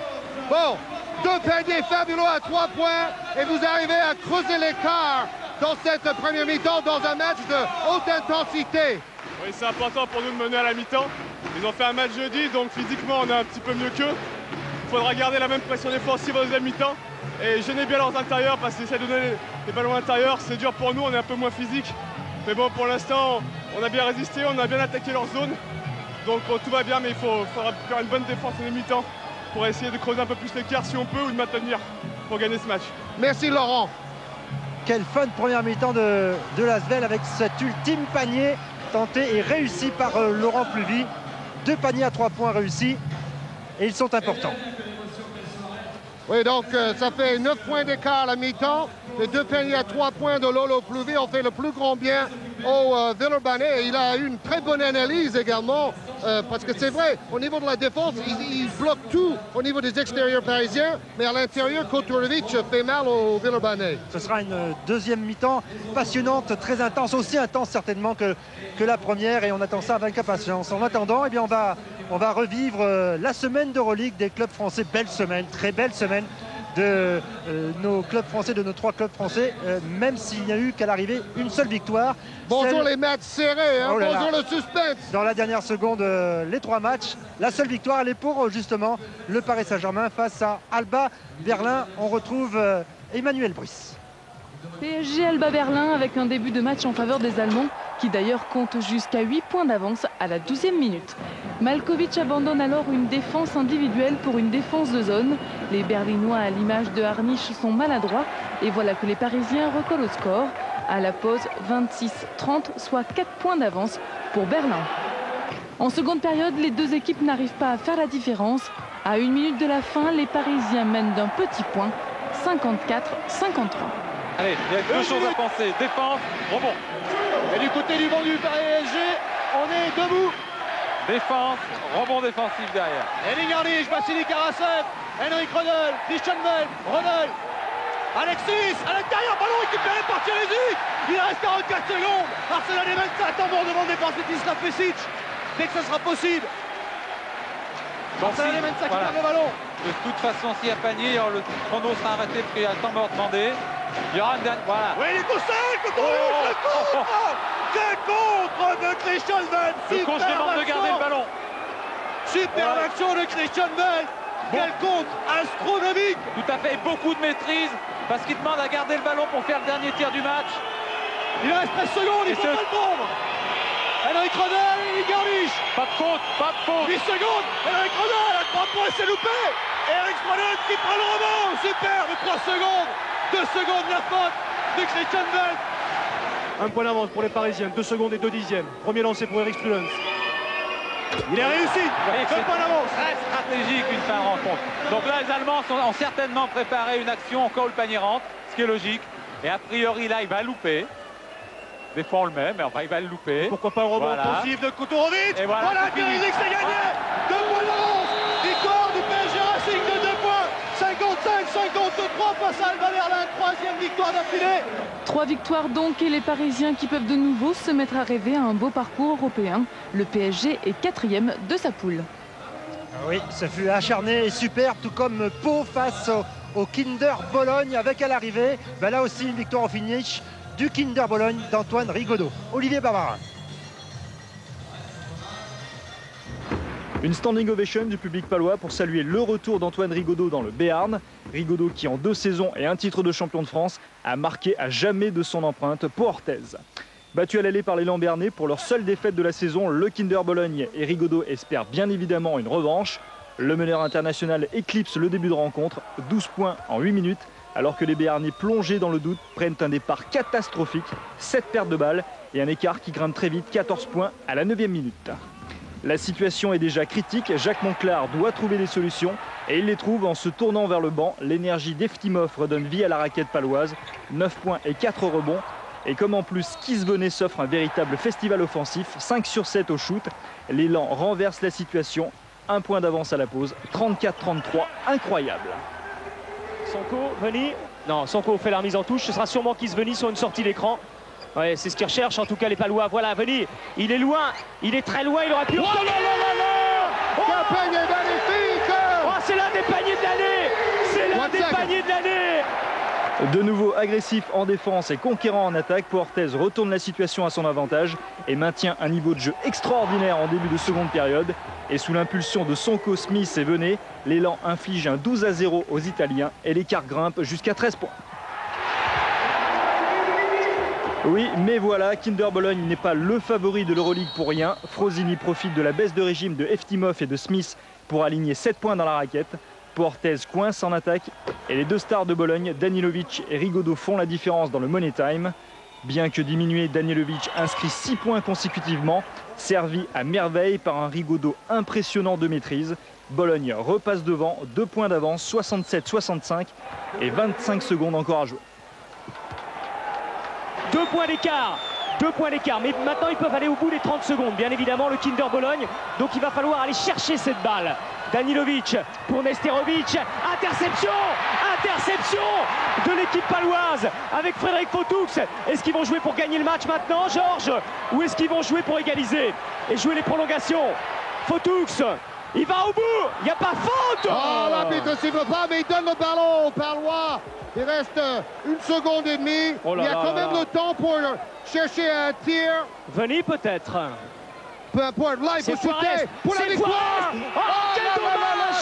Bon, 2 paniers fabuleux à 3 points et vous arrivez à creuser l'écart dans cette première mi-temps dans un match de haute intensité. Oui, c'est important pour nous de mener à la mi-temps. Ils ont fait un match jeudi, donc physiquement on est un petit peu mieux qu'eux. Il faudra garder la même pression défensive en deuxième mi-temps et gêner bien leurs intérieurs parce qu'ils essaient de donner les ballons intérieurs. C'est dur pour nous, on est un peu moins physique. Mais bon, pour l'instant, on a bien résisté, on a bien attaqué leur zone. Donc bon, tout va bien, mais il faudra faire une bonne défense en mi-temps pour essayer de creuser un peu plus l'écart si on peut ou de maintenir pour gagner ce match. Merci Laurent. Quelle fun première mi-temps de Lasvel avec cet ultime panier tenté et réussi par Laurent Pluvy. 2 paniers à 3 points réussis et ils sont importants. Oui, donc ça fait 9 points d'écart à la mi-temps. Les 2 paniers à 3 points de Lolo Pluvy ont fait le plus grand bien au Villeurbanne. Il a une très bonne analyse également, parce que c'est vrai, au niveau de la défense, il bloque tout au niveau des extérieurs parisiens, mais à l'intérieur, Koturovic fait mal au Villeurbanne. Ce sera une deuxième mi-temps passionnante, très intense, aussi intense certainement que la première, et on attend ça avec impatience. En attendant, eh bien, on va revivre la semaine d'Euroleague des clubs français. Belle semaine, très belle semaine de nos clubs français, de nos 3 clubs français, même s'il n'y a eu qu'à l'arrivée une seule victoire. Bonjour les matchs serrés, hein, Oh là bonjour là. le suspense. Dans la dernière seconde, les 3 matchs. La seule victoire, elle est pour justement le Paris Saint-Germain face à Alba Berlin. On retrouve Emmanuel Brice. PSG Alba Berlin avec un début de match en faveur des Allemands qui d'ailleurs comptent jusqu'à 8 points d'avance à la 12e minute. Malkovic abandonne alors une défense individuelle pour une défense de zone. Les Berlinois à l'image de Harnisch sont maladroits et voilà que les Parisiens recollent au score. À la pause 26-30, soit 4 points d'avance pour Berlin. En seconde période, les deux équipes n'arrivent pas à faire la différence. À 1 minute de la fin, les Parisiens mènent d'un petit point, 54-53. Allez, il y a 2 choses à penser. Défense, rebond. Et du côté du banc du PSG, on est debout. Défense, rebond défensif derrière. Elie Garnisch, Vassili Karasev, Henrik Rödel, Christian Bell, Rödel. Alexis, à l'intérieur, ballon récupéré par Thierry. Il reste 44 secondes. Arsenal et 27 en demandé par Svetislav Pesic. Dès que ce sera possible. Arsenal et 25 qui perd le ballon. De toute façon, s'il y a panier, le chrono sera arrêté parce qu'il y a le temps mort demandé. Il y aura une dernière. Voilà. Oui, il est tout seul, le contre. Quel contre de Christian Bell. Le coach demande de garder le ballon. Superbe action de Christian Bell. Quel contre astronomique. Tout à fait, et beaucoup de maîtrise parce qu'il demande à garder le ballon pour faire le dernier tir du match. Il reste 13 secondes, il faut pas le prendre. Henrik Rödel, Elie Garnisch. Pas de faute, pas de faute. 8 secondes, Henrik Rödel à 3 points, c'est loupé. Eric Rödel qui prend le rebond. Superbe, 3 secondes. 2 secondes la faute de Christian Bell. Un point d'avance pour les Parisiens, 2 secondes et 2 dixièmes. Premier lancé pour Eric Spulens. Il est réussi, 2 points d'avance. Très stratégique une fin de rencontre. Donc là, les Allemands ont certainement préparé une action encore où le panier rentre, ce qui est logique. Et a priori, là, il va louper. Des fois, on le met, mais enfin, il va le louper. Pourquoi pas le rebond offensif de Koturovic. Et voilà, c'est fini. Thierry, c'est gagné. 2 points d'avance. Victoire du PSG Racing de 2 points. 55-53 face à Alba Berlin. 3e victoire d'affilée. 3 victoires donc et les Parisiens qui peuvent de nouveau se mettre à rêver à un beau parcours européen. Le PSG est 4e de sa poule. Oui, ça fut acharné et super, tout comme Pau face au Kinder Bologne avec à l'arrivée, là aussi une victoire au finish du Kinder Bologne d'Antoine Rigaudot. Olivier Barbarin. Une standing ovation du public palois pour saluer le retour d'Antoine Rigaudot dans le Béarn. Rigaudot qui en 2 saisons et un titre de champion de France a marqué à jamais de son empreinte pour Orthez. Battu à l'aller par l'élan béarnais pour leur seule défaite de la saison, le Kinder Bologne et Rigaudot espèrent bien évidemment une revanche. Le meneur international éclipse le début de rencontre, 12 points en 8 minutes, alors que les Béarnais plongés dans le doute prennent un départ catastrophique, 7 pertes de balles et un écart qui grimpe très vite, 14 points à la 9e minute. La situation est déjà critique, Jacques Monclar doit trouver des solutions et il les trouve en se tournant vers le banc. L'énergie d'Eftimov redonne vie à la raquette paloise, 9 points et 4 rebonds. Et comme en plus Kisvenet s'offre un véritable festival offensif, 5 sur 7 au shoot, l'élan renverse la situation, 1 point d'avance à la pause, 34-33, incroyable. Sonko, Veni. Non, Sonko fait la remise en touche, ce sera sûrement Kisvenet sur une sortie d'écran. Ouais, c'est ce qu'ils recherchent en tout cas les Palois. Voilà, Veni, il est loin, il est très loin, il aurait pu... Oh là là là là! Quel panier magnifique! Oh, c'est l'un des paniers de l'année! C'est l'un des paniers de l'année! De nouveau agressif en défense et conquérant en attaque, Orthez retourne la situation à son avantage et maintient un niveau de jeu extraordinaire en début de seconde période. Et sous l'impulsion de Sonko, Smith et Venet, l'élan inflige un 12-0 aux Italiens et l'écart grimpe jusqu'à 13 points. Oui, mais voilà, Kinder Bologne n'est pas le favori de l'Euroleague pour rien. Frosini profite de la baisse de régime de Eftimov et de Smith pour aligner 7 points dans la raquette. Orthez coince en attaque et les 2 stars de Bologne, Danilovic et Rigaudot, font la différence dans le Money Time. Bien que diminué, Danilovic inscrit 6 points consécutivement, servi à merveille par un Rigaudot impressionnant de maîtrise. Bologne repasse devant, 2 points d'avance, 67-65 et 25 secondes encore à jouer. 2 points d'écart. 2 points d'écart. Mais maintenant, ils peuvent aller au bout des 30 secondes. Bien évidemment, le Kinder Bologne. Donc, il va falloir aller chercher cette balle. Danilovic pour Nesterovic. Interception! Interception de l'équipe paloise avec Frédéric Fautoux. Est-ce qu'ils vont jouer pour gagner le match maintenant, Georges? Ou est-ce qu'ils vont jouer pour égaliser et jouer les prolongations? Fautoux, il va au bout. Il n'y a pas faute. Oh, l'arbitre ne siffle pas, mais il donne le ballon aux Palois. Il reste 1 seconde et demie. Oh là il y a là quand là même là. le temps pour chercher un tir. Veni peut-être. Peu importe, là, il faut C'est Suarez. shooter pour la C'est victoire. Suarez. Oh, quel dommage.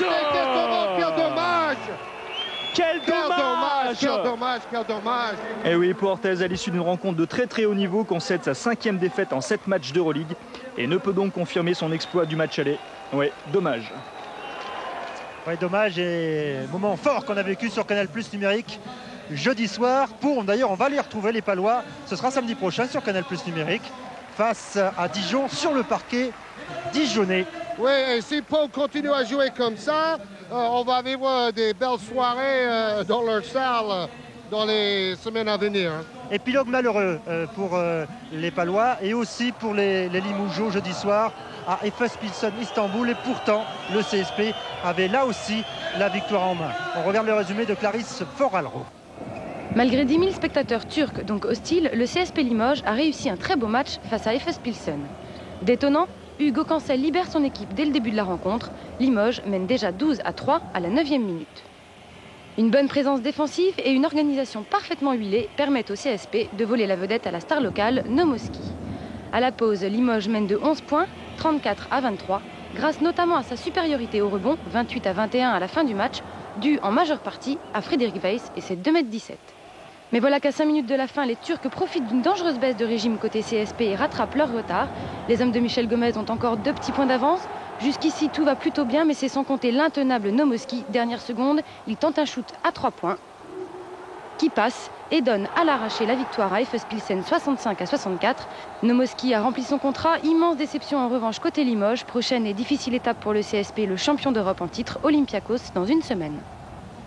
Quel dommage. Quel dommage. Quel dommage, quel dommage. Et oui, pour Orthez, à l'issue d'une rencontre de très haut niveau, concède sa 5e défaite en 7 matchs d'Euroleague et ne peut donc confirmer son exploit du match aller. Ouais, dommage. Ouais, dommage, et moment fort qu'on a vécu sur Canal+ numérique jeudi soir. D'ailleurs, on va les retrouver, les Palois. Ce sera samedi prochain sur Canal+ numérique face à Dijon sur le parquet dijonnais. Oui, et si Pau continue à jouer comme ça, on va vivre des belles soirées dans leur salle dans les semaines à venir. Épilogue malheureux pour les Palois et aussi pour les Limougeaux jeudi soir à Efes Pilsen Istanbul. Et pourtant, le CSP avait là aussi la victoire en main. On regarde le résumé de Clarisse Foralro. Malgré 10 000 spectateurs turcs, donc hostiles, le CSP Limoges a réussi un très beau match face à Efes Pilsen. Détonnant, Hugo Cancel libère son équipe dès le début de la rencontre. Limoges mène déjà 12-3 à la 9e minute. Une bonne présence défensive et une organisation parfaitement huilée permettent au CSP de voler la vedette à la star locale Nomoski. À la pause, Limoges mène de 11 points, 34-23, grâce notamment à sa supériorité au rebond, 28-21 à la fin du match, due en majeure partie à Frédéric Weiss et ses 2,17 m. Mais voilà qu'à 5 minutes de la fin, les Turcs profitent d'une dangereuse baisse de régime côté CSP et rattrapent leur retard. Les hommes de Michel Gomez ont encore 2 petits points d'avance. Jusqu'ici, tout va plutôt bien, mais c'est sans compter l'intenable Nomoski. Dernière seconde, il tente un shoot à 3 points qui passe et donne à l'arraché la victoire à Efes Pilsen 65-64. Nomoski a rempli son contrat. Immense déception en revanche côté Limoges. Prochaine et difficile étape pour le CSP, le champion d'Europe en titre, Olympiakos, dans une semaine.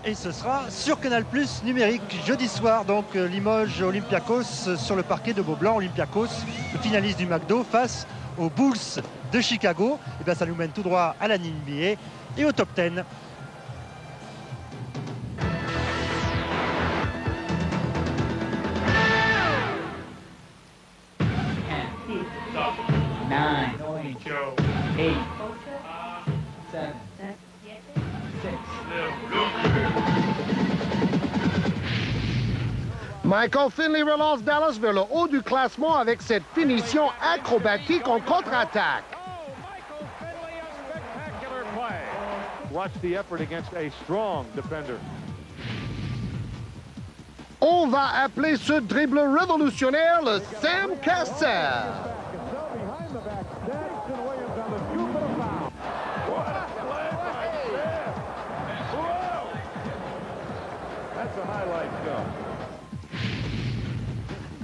Et ce sera sur Canal+ numérique jeudi soir, donc Limoges Olympiakos sur le parquet de Beaublanc. Olympiakos, le finaliste du McDo face aux Bulls de Chicago. Et bien ça nous mène tout droit à la NBA et au top 10. Michael Finley relance Dallas vers le haut du classement avec cette finition acrobatique en contre-attaque. Watch the effort against a strong defender. On va appeler ce dribble révolutionnaire le Sam Cassell.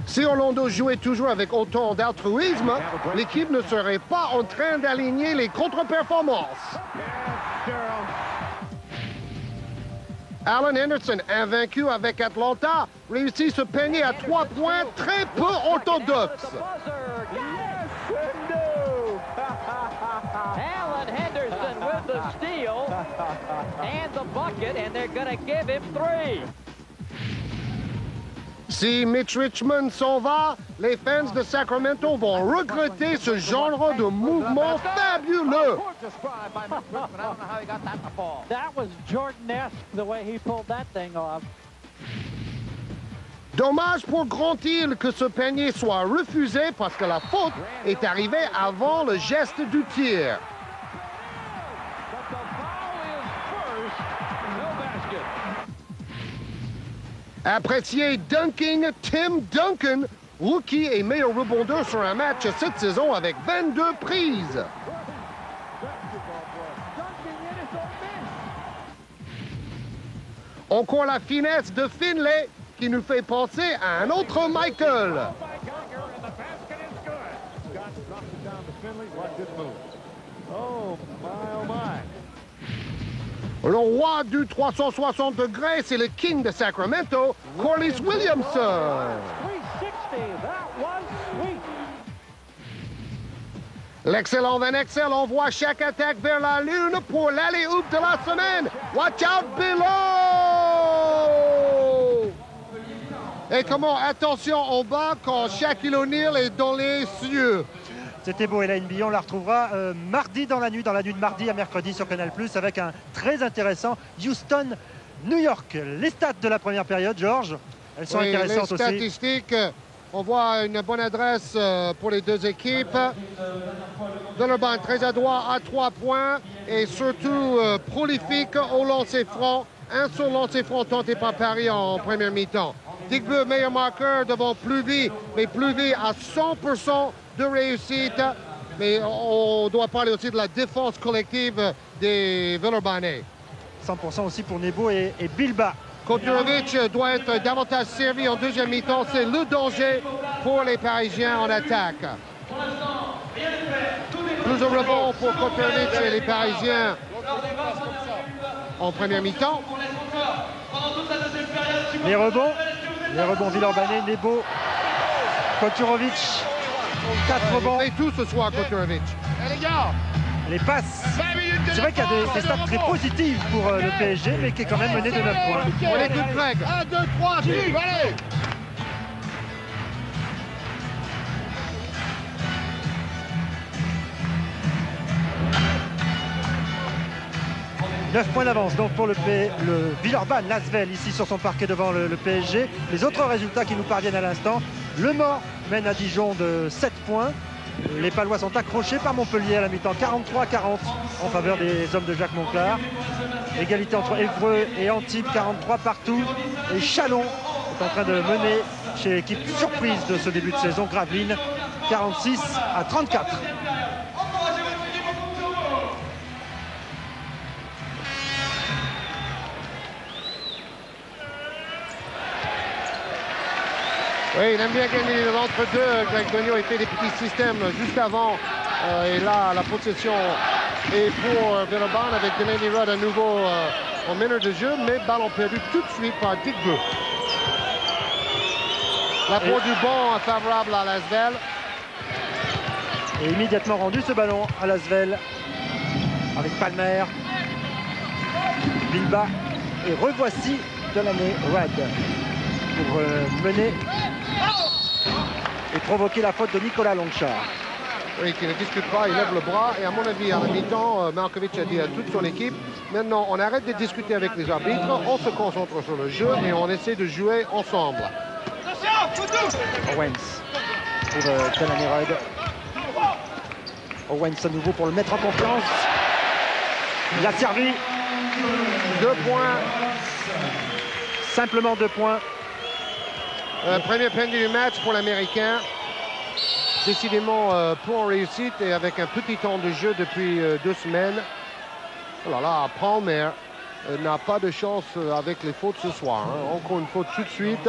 Si Orlando jouait toujours avec autant d'altruisme, l'équipe ne serait pas en train d'aligner les contre-performances. Alan Henderson, invaincu avec Atlanta, réussit ce panier à 3 points très peu orthodoxe. Alan Henderson with the steal and the bucket, and they're going to give him 3. Si Mitch Richmond s'en va, les fans de Sacramento vont regretter ce genre de mouvement fabuleux. That was Jordan-esque, the way he pulled that thing off. Dommage pour Grant-Hill que ce panier soit refusé parce que la faute est arrivée avant le geste du tir. Apprécié dunking, Tim Duncan, rookie et meilleur rebondeur sur un match cette saison avec 22 prises. Encore la finesse de Finlay qui nous fait penser à un autre Michael. Le roi du 360 degrés, c'est le king de Sacramento, Corliss Williamson. 360, that was sweet. L'excellent Van Exel envoie chaque attaque vers la lune pour l'alley-oop de la semaine. Watch out below! Et comment, attention en bas quand Shaquille O'Neal est dans les cieux. C'était beau et la NBA, on la retrouvera mardi dans la nuit de mardi à mercredi sur Canal+, avec un très intéressant Houston-New York. Les stats de la première période, Georges, elles sont intéressantes les statistiques, aussi. On voit une bonne adresse pour les deux équipes. Villeurbanne très adroit à 3 points et surtout prolifique au lancer franc. Un seul lancer franc tenté par Paris en première mi-temps. Digbeu, meilleur marqueur devant Pluvy, mais Pluvy à 100% de réussite. Mais on doit parler aussi de la défense collective des Villeurbanais. 100% aussi pour Nebo et Bilba. Koturovic doit être davantage servi en deuxième mi-temps. C'est le danger pour les Parisiens en attaque. Plus de rebonds pour Koturovic et les Parisiens en première mi-temps. Les rebonds Villeurbanais, Nebo, Koturovic. 4 rebonds. Et tout ce soir, Koturovic. Les gars, les passes. C'est vrai qu'il y a des stats très positives pour le PSG, mais qui est quand même mené de 9 points. On est good flag. 1, 2, 3, vive, allez! « 9 points d'avance donc pour le Villeurbanne, l'Asvel ici sur son parquet devant le PSG. Les autres résultats qui nous parviennent à l'instant, Le Mans mène à Dijon de 7 points. Les Palois sont accrochés par Montpellier à la mi-temps, 43-40 en faveur des hommes de Jacques Monclar. Égalité entre Évreux et Antibes, 43 partout. Et Châlons est en train de mener chez l'équipe surprise de ce début de saison, Gravelines, 46-34. Oui, il aime bien gagner l'entre-deux. Greg Dogno a fait des petits systèmes juste avant. Et là, la possession est pour Villeurbanne avec Delaney Rudd à nouveau en meneur de jeu, mais ballon perdu tout de suite par Digbeu. L'apport du banc favorable à l'Asvel. Et immédiatement rendu ce ballon à l'Asvel avec Palmer, Bilba et revoici Delaney Rudd pour mener et provoquer la faute de Nicolas Longchar. Oui, qui ne discute pas, il lève le bras. Et à mon avis, à la mi-temps, Markovic a dit à toute son équipe, maintenant on arrête de discuter avec les arbitres, on se concentre sur le jeu et on essaie de jouer ensemble. Owens pour Delaney Rudd. Owens à nouveau pour le mettre en confiance. Il a servi. 2 points. Simplement 2 points. Premier penalty du match pour l'Américain. Décidément peu en réussite et avec un petit temps de jeu depuis 2 semaines. Oh là là, Palmer n'a pas de chance avec les fautes ce soir. Hein. Encore une faute tout de suite.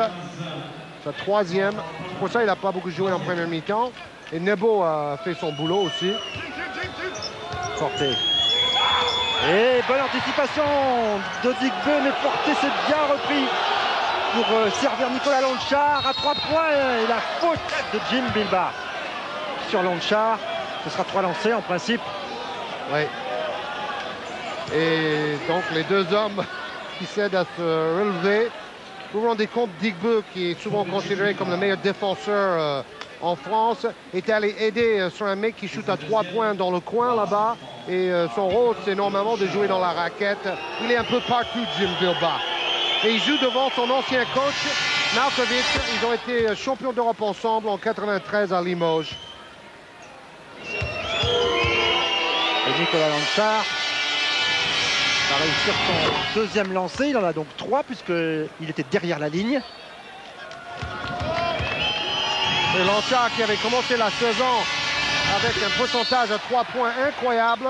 Sa 3e. Pour ça, il n'a pas beaucoup joué en première mi-temps. Et Nebo a fait son boulot aussi. Forté. Et bonne anticipation de Digbeu, mais Forté s'est bien repris pour servir Nicolas Longchar à 3 points. Et la faute de Jim Bilba sur Longchar. Ce sera 3 lancés en principe. Oui. Et donc les deux hommes qui cèdent à se relever. Vous vous rendez compte, Digbeu, qui est souvent considéré comme le meilleur défenseur en France, est allé aider sur un mec qui shoot à 3 points dans le coin là-bas. Et son rôle, c'est normalement de jouer dans la raquette. Il est un peu partout, Jim Bilba. Et il joue devant son ancien coach, Markovic. Ils ont été champions d'Europe ensemble en 93 à Limoges. Et Nicolas Longchar va réussir son 2e lancé. Il en a donc 3 puisqu'il était derrière la ligne. Et Longchar qui avait commencé la saison avec un pourcentage à 3 points incroyable.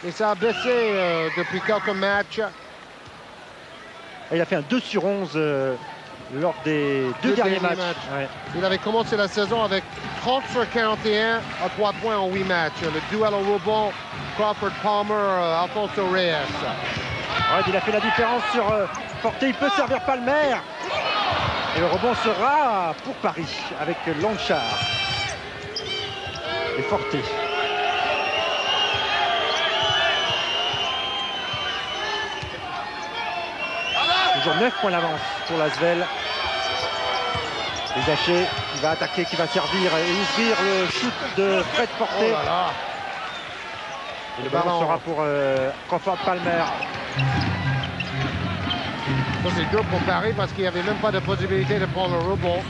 Et ça a baissé depuis quelques matchs. Et il a fait un 2 sur 11 lors des 2 derniers matchs. Ouais. Il avait commencé la saison avec 30 sur 41 à 3 points en 8 matchs. Le duel au rebond, Crawford Palmer, Alfonso Reyes. Ouais, il a fait la différence sur Forté. Il peut servir Palmer. Et le rebond sera pour Paris avec Longchar et Forté. Toujours 9 points d'avance pour l'Asvel. Rizaché qui va attaquer, qui va servir et ouvrir le shoot de Fred Porté. Oh là là. Et le ballon sera pour Crawford Palmer. Ça c'est dur pour Paris parce qu'il n'y avait même pas de possibilité de prendre le rebond.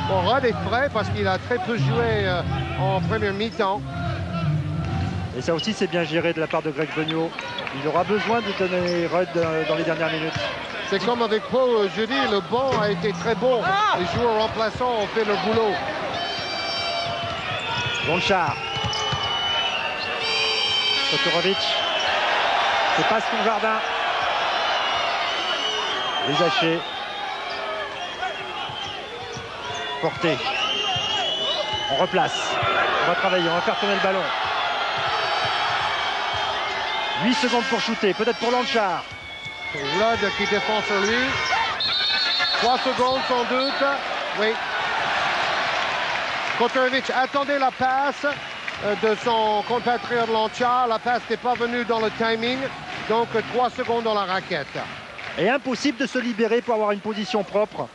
Bon, Rudd est prêt parce qu'il a très peu joué en première mi-temps. Et ça aussi c'est bien géré de la part de Greg Beugnot. Il aura besoin de donner Rudd dans les dernières minutes. C'est comme avec Pau jeudi, le banc a été très bon. Les joueurs remplaçants ont fait le boulot. Gonchar. Totorovic. C'est pas son jardin. Rizaché. Porté. On replace. On va travailler, on va faire tourner le ballon. 8 secondes pour shooter, peut-être pour Lanchar. Rudd qui défend sur lui. 3 secondes sans doute. Oui. Kotorovic attendait la passe de son compatriote Lanchar. La passe n'est pas venue dans le timing. Donc 3 secondes dans la raquette. Et impossible de se libérer pour avoir une position propre.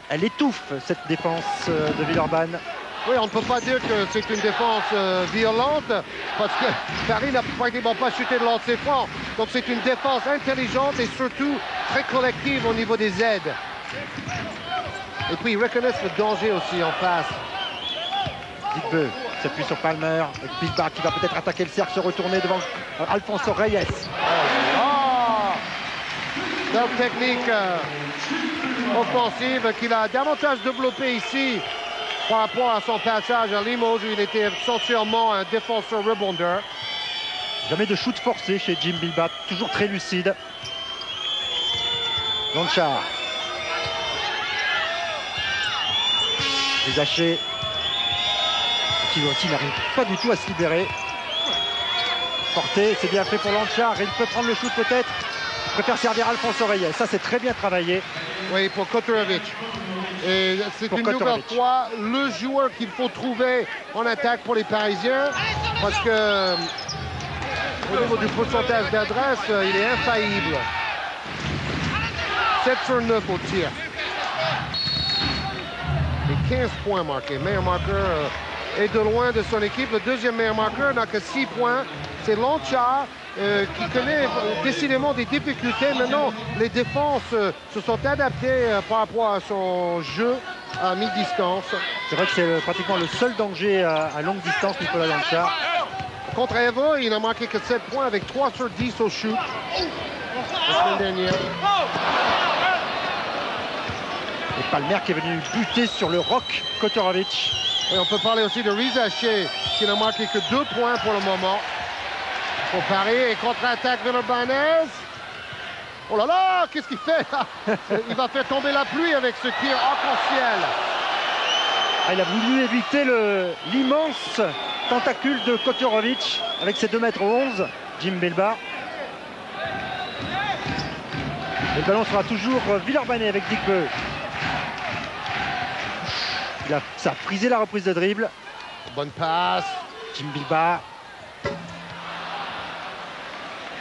Elle étouffe cette défense de Villeurbanne. Oui, on ne peut pas dire que c'est une défense violente parce que Paris n'a pratiquement pas chuté de lancer franc. Donc c'est une défense intelligente et surtout très collective au niveau des aides. Et puis ils reconnaissent le danger aussi en face. Digbeu s'appuie sur Palmer. Bilbao qui va peut-être attaquer le cercle, se retourner devant Alfonso Reyes. Belle technique offensive qu'il a davantage développé ici par rapport à son passage à Limoges où il était essentiellement un défenseur rebondeur. Jamais de shoot forcé chez Jim Bilbao, toujours très lucide. Gonchar. Rizaché qui aussi n'arrive pas du tout à se libérer. Porté, c'est bien fait pour Lanchar. Il peut prendre le shoot peut-être. Il préfère servir Alfonso Reyes. Ça, c'est très bien travaillé. Oui, pour Kotorovic. Et c'est une nouvelle fois le joueur qu'il faut trouver en attaque pour les Parisiens. Parce que au niveau du pourcentage d'adresse, il est infaillible. 7 sur 9 au tir. Et 15 points marqués. Meilleur marqueur est de loin de son équipe. Le deuxième meilleur marqueur n'a que 6 points. C'est Lanchar qui connaît décidément des difficultés. Maintenant, les défenses se sont adaptées par rapport à son jeu à mi-distance. C'est vrai que c'est pratiquement le seul danger à longue distance, Nicolas Lanchar. Contre Evo, il n'a marqué que 7 points avec 3 sur 10 au shoot la semaine dernière. Et Palmer qui est venu buter sur le rock Kotorovic. Et on peut parler aussi de Rizaché qui n'a marqué que 2 points pour le moment. Pour Paris et contre-attaque de Villeurbanne. Oh là là, qu'est-ce qu'il fait? Il va faire tomber la pluie avec ce tir arc-en-ciel. Il a voulu éviter l'immense tentacule de Kotorovic avec ses 2,11 m, Jim Bilbao. Le ballon sera toujours Villeurbanne avec Digbeu. Ça a frisé la reprise de dribble. Bonne passe. Jim Bilbao.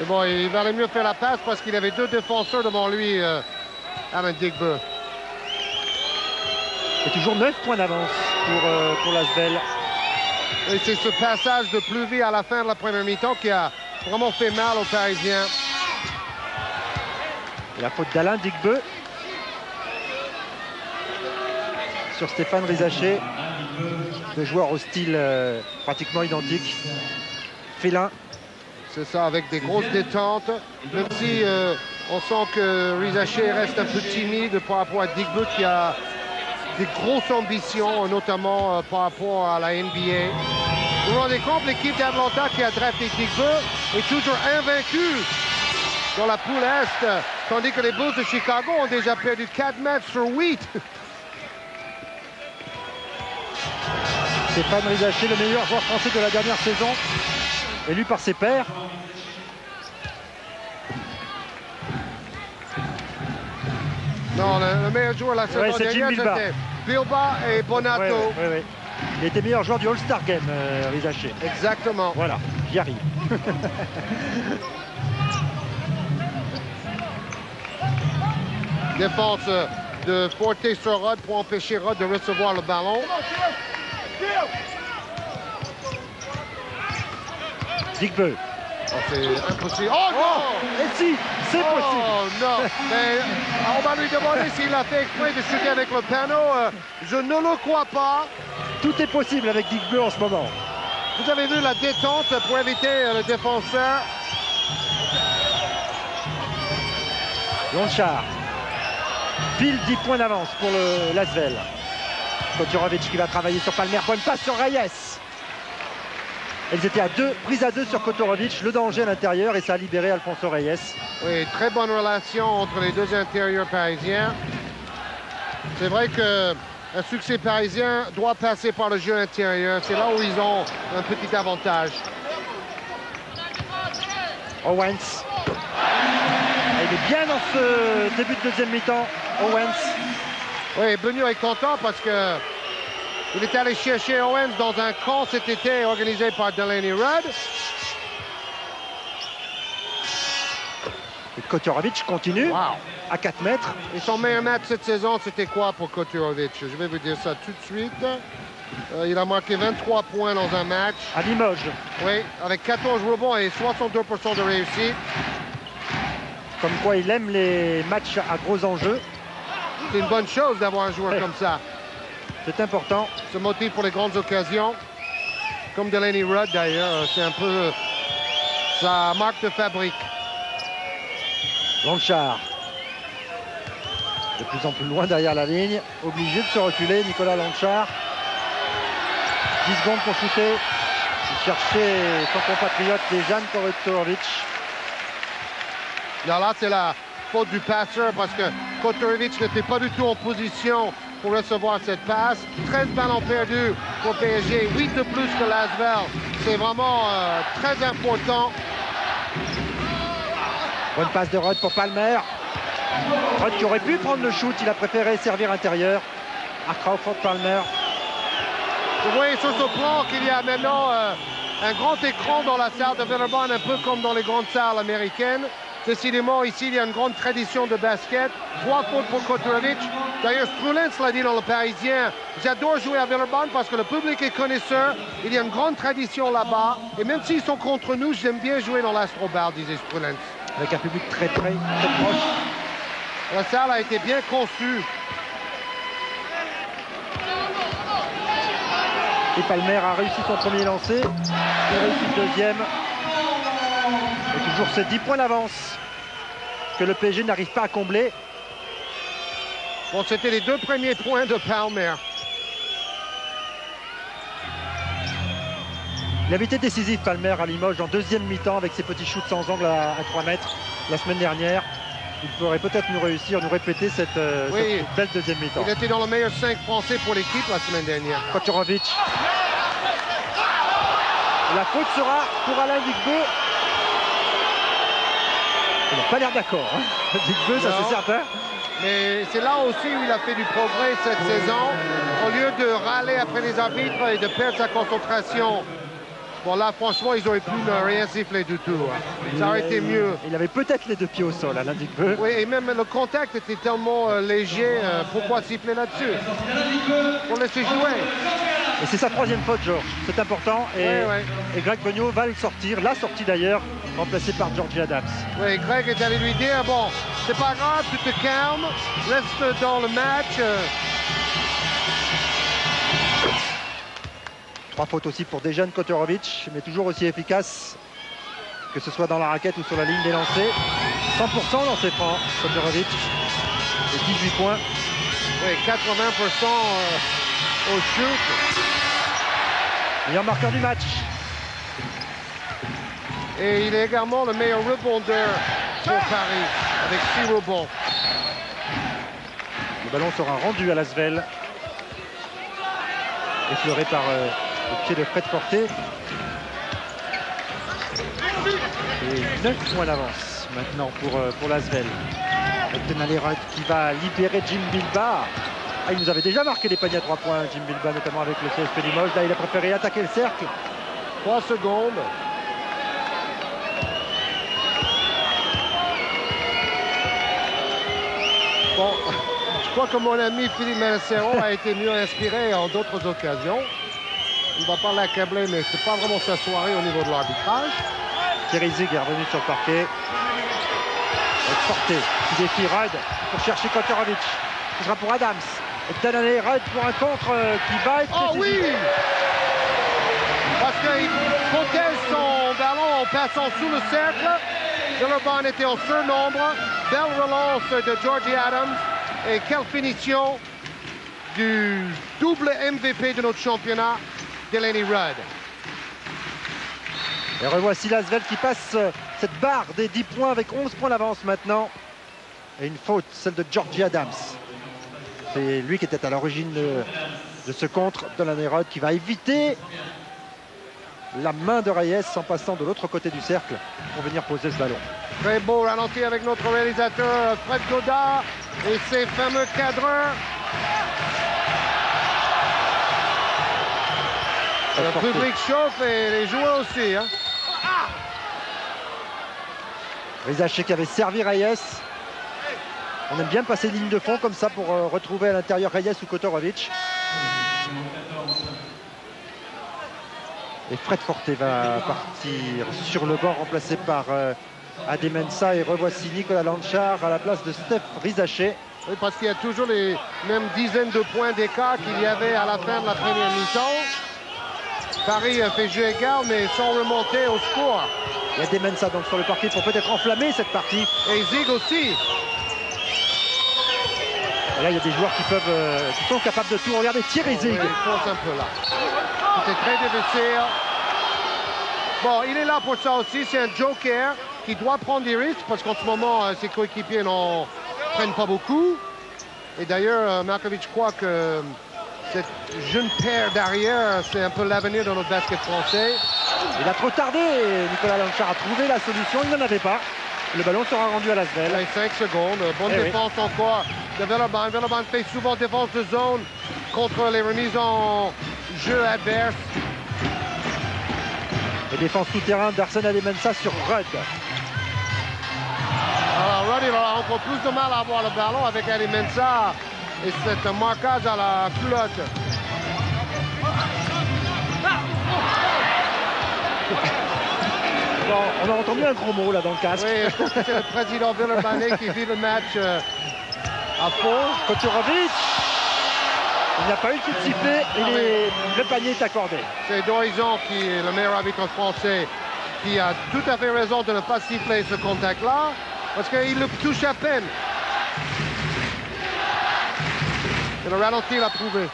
Et bon, il valait mieux faire la passe parce qu'il avait 2 défenseurs devant lui, Alan Digbeu. Et toujours 9 points d'avance pour l'Asvel. Et c'est ce passage de Pluvy à la fin de la première mi-temps qui a vraiment fait mal aux Parisiens. Et la faute d'Alain Digbeu sur Stéphane Rizaché. 2 joueurs au style pratiquement identique. Félin. C'est ça, avec des grosses détentes. Même si on sent que Rizaché reste un peu timide par rapport à Digbeu qui a des grosses ambitions, notamment par rapport à la NBA. Vous vous rendez compte, l'équipe d'Atlanta qui a drafté Digbeu est toujours invaincue dans la poule Est, tandis que les Bulls de Chicago ont déjà perdu 4 matchs sur 8. Stéphane Rizaché, le meilleur joueur français de la dernière saison, élu par ses pairs. Non, le meilleur joueur la saison dernière, c'était Bilbao et Bonato. Ouais. Il était meilleur joueur du All-Star Game, Rizaché. Exactement. Voilà, j'y arrive. Défense de Forte sur Rod pour empêcher Rod de recevoir le ballon. Digbeu. Oh, c'est impossible. Oh non! Et si, c'est possible. Oh non! Mais on va lui demander s'il a fait exprès de shooter avec le panneau. Je ne le crois pas. Tout est possible avec Digbeu en ce moment. Vous avez vu la détente pour éviter le défenseur. Lonchar. Pile 10 points d'avance pour le Lasvel. Koturovic qui va travailler sur Palmer. Bonne passe sur Reyes. Elles étaient à deux, prises à deux sur Koturovic. Le danger à l'intérieur et ça a libéré Alfonso Reyes. Oui, très bonne relation entre les deux intérieurs parisiens. C'est vrai que un succès parisien doit passer par le jeu intérieur. C'est là où ils ont un petit avantage. Owens. Il est bien dans ce début de deuxième mi-temps, Owens. Oui, Beugnot est content parce que il est allé chercher Owens dans un camp cet été organisé par Delaney Rudd. Et Koturovic continue à 4 mètres. Et son meilleur match cette saison, c'était quoi pour Koturovic? Je vais vous dire ça tout de suite. Il a marqué 23 points dans un match. À Limoges. Oui, avec 14 rebonds et 62% de réussite. Comme quoi il aime les matchs à gros enjeux. C'est une bonne chose d'avoir un joueur comme ça. C'est important. Se motive pour les grandes occasions. Comme Delaney Rudd d'ailleurs, c'est un peu sa marque de fabrique. Lonchar. De plus en plus loin derrière la ligne. Obligé de se reculer, Nicolas Lonchar. 10 secondes pour shooter. Il cherchait son compatriote Dejan Koturovic. Là, c'est la faute du passeur parce que Koturovic n'était pas du tout en position pour recevoir cette passe. 13 ballons perdus pour PSG, 8 de plus que Lasvel. C'est vraiment très important. Bonne passe de Rod pour Palmer. Rod qui aurait pu prendre le shoot, il a préféré servir intérieur à Crawford Palmer. Vous voyez sur ce plan qu'il y a maintenant un grand écran dans la salle de Villeurbanne, un peu comme dans les grandes salles américaines. Décidément, ici, il y a une grande tradition de basket. 3 fautes pour Koturovic. D'ailleurs, Strulens l'a dit dans le Parisien. J'adore jouer à Villeurbanne parce que le public est connaisseur. Il y a une grande tradition là-bas. Et même s'ils sont contre nous, j'aime bien jouer dans l'Astrobal, disait Strulens. Avec un public très proche. La salle a été bien conçue. Et Palmer a réussi son premier lancer. Il a réussi le deuxième. Et toujours ces 10 points d'avance que le PSG n'arrive pas à combler. Bon, c'était les 2 premiers points de Palmer. Il avait été décisif, Palmer, à Limoges en deuxième mi-temps avec ses petits shoots sans angle à 3 mètres la semaine dernière. Il pourrait peut-être nous réussir, nous répéter cette belle deuxième mi-temps. Il était dans le meilleur 5 français pour l'équipe la semaine dernière. Koturovic. La faute sera pour Alain Digbeu. Il n'a pas l'air d'accord. Hein. Digbeu, ça c'est certain. Mais c'est là aussi où il a fait du progrès cette saison. Au lieu de râler après les arbitres et de perdre sa concentration. Bon là, franchement, ils auraient pu ne rien siffler du tout. Hein. Ça aurait été mieux. Il avait peut-être les 2 pieds au sol, Alain Digbeu. Oui, et même le contact était tellement léger. Pourquoi siffler là-dessus? Pour laisser jouer. Et c'est sa 3e faute, Georges. C'est important. Et Greg Beugnot va le sortir. L'a sorti d'ailleurs, remplacé par Georgie Adams. Oui, Greg est allé lui dire, bon, c'est pas grave, tu te calmes, reste dans le match. 3 fautes aussi pour Dejan Koturovic, mais toujours aussi efficace, que ce soit dans la raquette ou sur la ligne des lancers. 100% dans ses francs, Koturovic. Et 18 points. Oui, 80% au shoot. Meilleur marqueur du match. Et il est également le meilleur rebondeur pour Paris, avec 6 rebonds. Le ballon sera rendu à Lasvel. Effleuré par le pied de Fred Forté. Et 9 points d'avance maintenant pour Lasvel. Avec Delaney Rudd qui va libérer Jim Bilbao. Ah, il nous avait déjà marqué des paniers à 3 points, Jim Bilbao, notamment avec le CSP Limoges. Là, il a préféré attaquer le cercle. 3 secondes. Bon, je crois que mon ami Philippe Menacero a été mieux inspiré en d'autres occasions. Il ne va pas l'accabler, mais c'est pas vraiment sa soirée au niveau de l'arbitrage. Thierry Zig est revenu sur le parquet. Forte qui défie Rudd pour chercher Kotorovic. Ce sera pour Adams. Et Danone Rudd pour un contre qui va être... Oh oui! Parce qu'il protège son ballon en passant sous le cercle. Villeurbanne était en surnombre. Belle relance de Georgie Adams. Et quelle finition du double MVP de notre championnat, Delaney Rudd. Et revoici Lasvel qui passe cette barre des 10 points avec 11 points d'avance maintenant. Et une faute, celle de Georgie Adams. C'est lui qui était à l'origine de ce contre de Delaney Rudd qui va éviter la main de Reyes en passant de l'autre côté du cercle pour venir poser ce ballon. Très beau ralenti avec notre réalisateur Fred Godard et ses fameux cadreurs. Le public chauffe et les joueurs aussi. Hein. Rizaché qui avait servi Reyes. On aime bien passer ligne de fond comme ça pour retrouver à l'intérieur Reyes ou Kotorovic. Et Fred Forte va partir sur le banc remplacé par Adem-Mensah. Et revoici Nicolas Lanchard à la place de Steph Rizaché. Oui, parce qu'il y a toujours les mêmes dizaines de points d'écart qu'il y avait à la fin de la première mi-temps. Paris a fait jeu égal, mais sans remonter au score. Il y a Adem-Mensah donc sur le parquet pour peut-être enflammer cette partie. Et Zig aussi. Et là, il y a des joueurs qui sont capables de tout. Regardez Thierry Zig. Oui, il force un peu là. C'était très difficile. Bon, il est là pour ça aussi. C'est un joker qui doit prendre des risques parce qu'en ce moment, ses coéquipiers n'en prennent pas beaucoup. Et d'ailleurs, Markovic croit que cette jeune paire d'arrière, c'est un peu l'avenir de notre basket français. Il a trop tardé. Nicolas Lanchard a trouvé la solution. Il n'en avait pas. Le ballon sera rendu à Lasvel. 5 secondes. Bonne défense encore de Villeurbanne. Villeurbanne fait souvent défense de zone contre les remises en jeu adverse. Et défense souterrain d'Arsène Adem-Mensah sur Rudd. Alors Rudd, il aura encore plus de mal à avoir le ballon avec Adem-Mensah. Et c'est un marquage à la culotte. Bon, on a entendu un gros mot là dans le casque. Oui, je trouve que c'est le président Villeurbanne qui vit le match à fond. Kotorovic, il n'a pas eu de coup de sifflet et le panier est accordé. C'est Dorizon qui est le meilleur arbitre français qui a tout à fait raison de ne pas siffler ce contact-là parce qu'il le touche à peine. Et le ralenti l'a prouvé.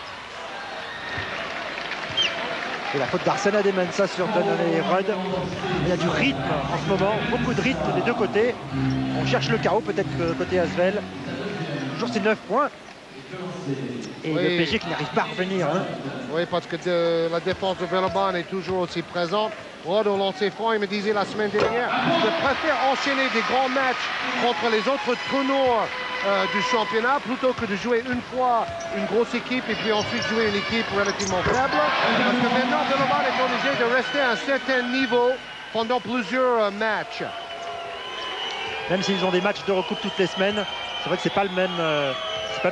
Et la faute d'Arsène Adem-Mensah sur Danone Rudd. Il y a du rythme en ce moment, beaucoup de rythme des deux côtés. On cherche le chaos peut-être côté Asvel. Toujours ces 9 points. Et le PSG qui n'arrive pas à revenir. Hein. Oui, parce que la défense de Villeurbanne est toujours aussi présente. Rudd au lancer franc, il me disait la semaine dernière, je préfère enchaîner des grands matchs contre les autres tournois du championnat plutôt que de jouer une fois une grosse équipe et puis ensuite jouer une équipe relativement faible. Parce que maintenant, Villeurbanne est obligé de rester à un certain niveau pendant plusieurs matchs. Même s'ils ont des matchs de recoupe toutes les semaines, c'est vrai que c'est pas le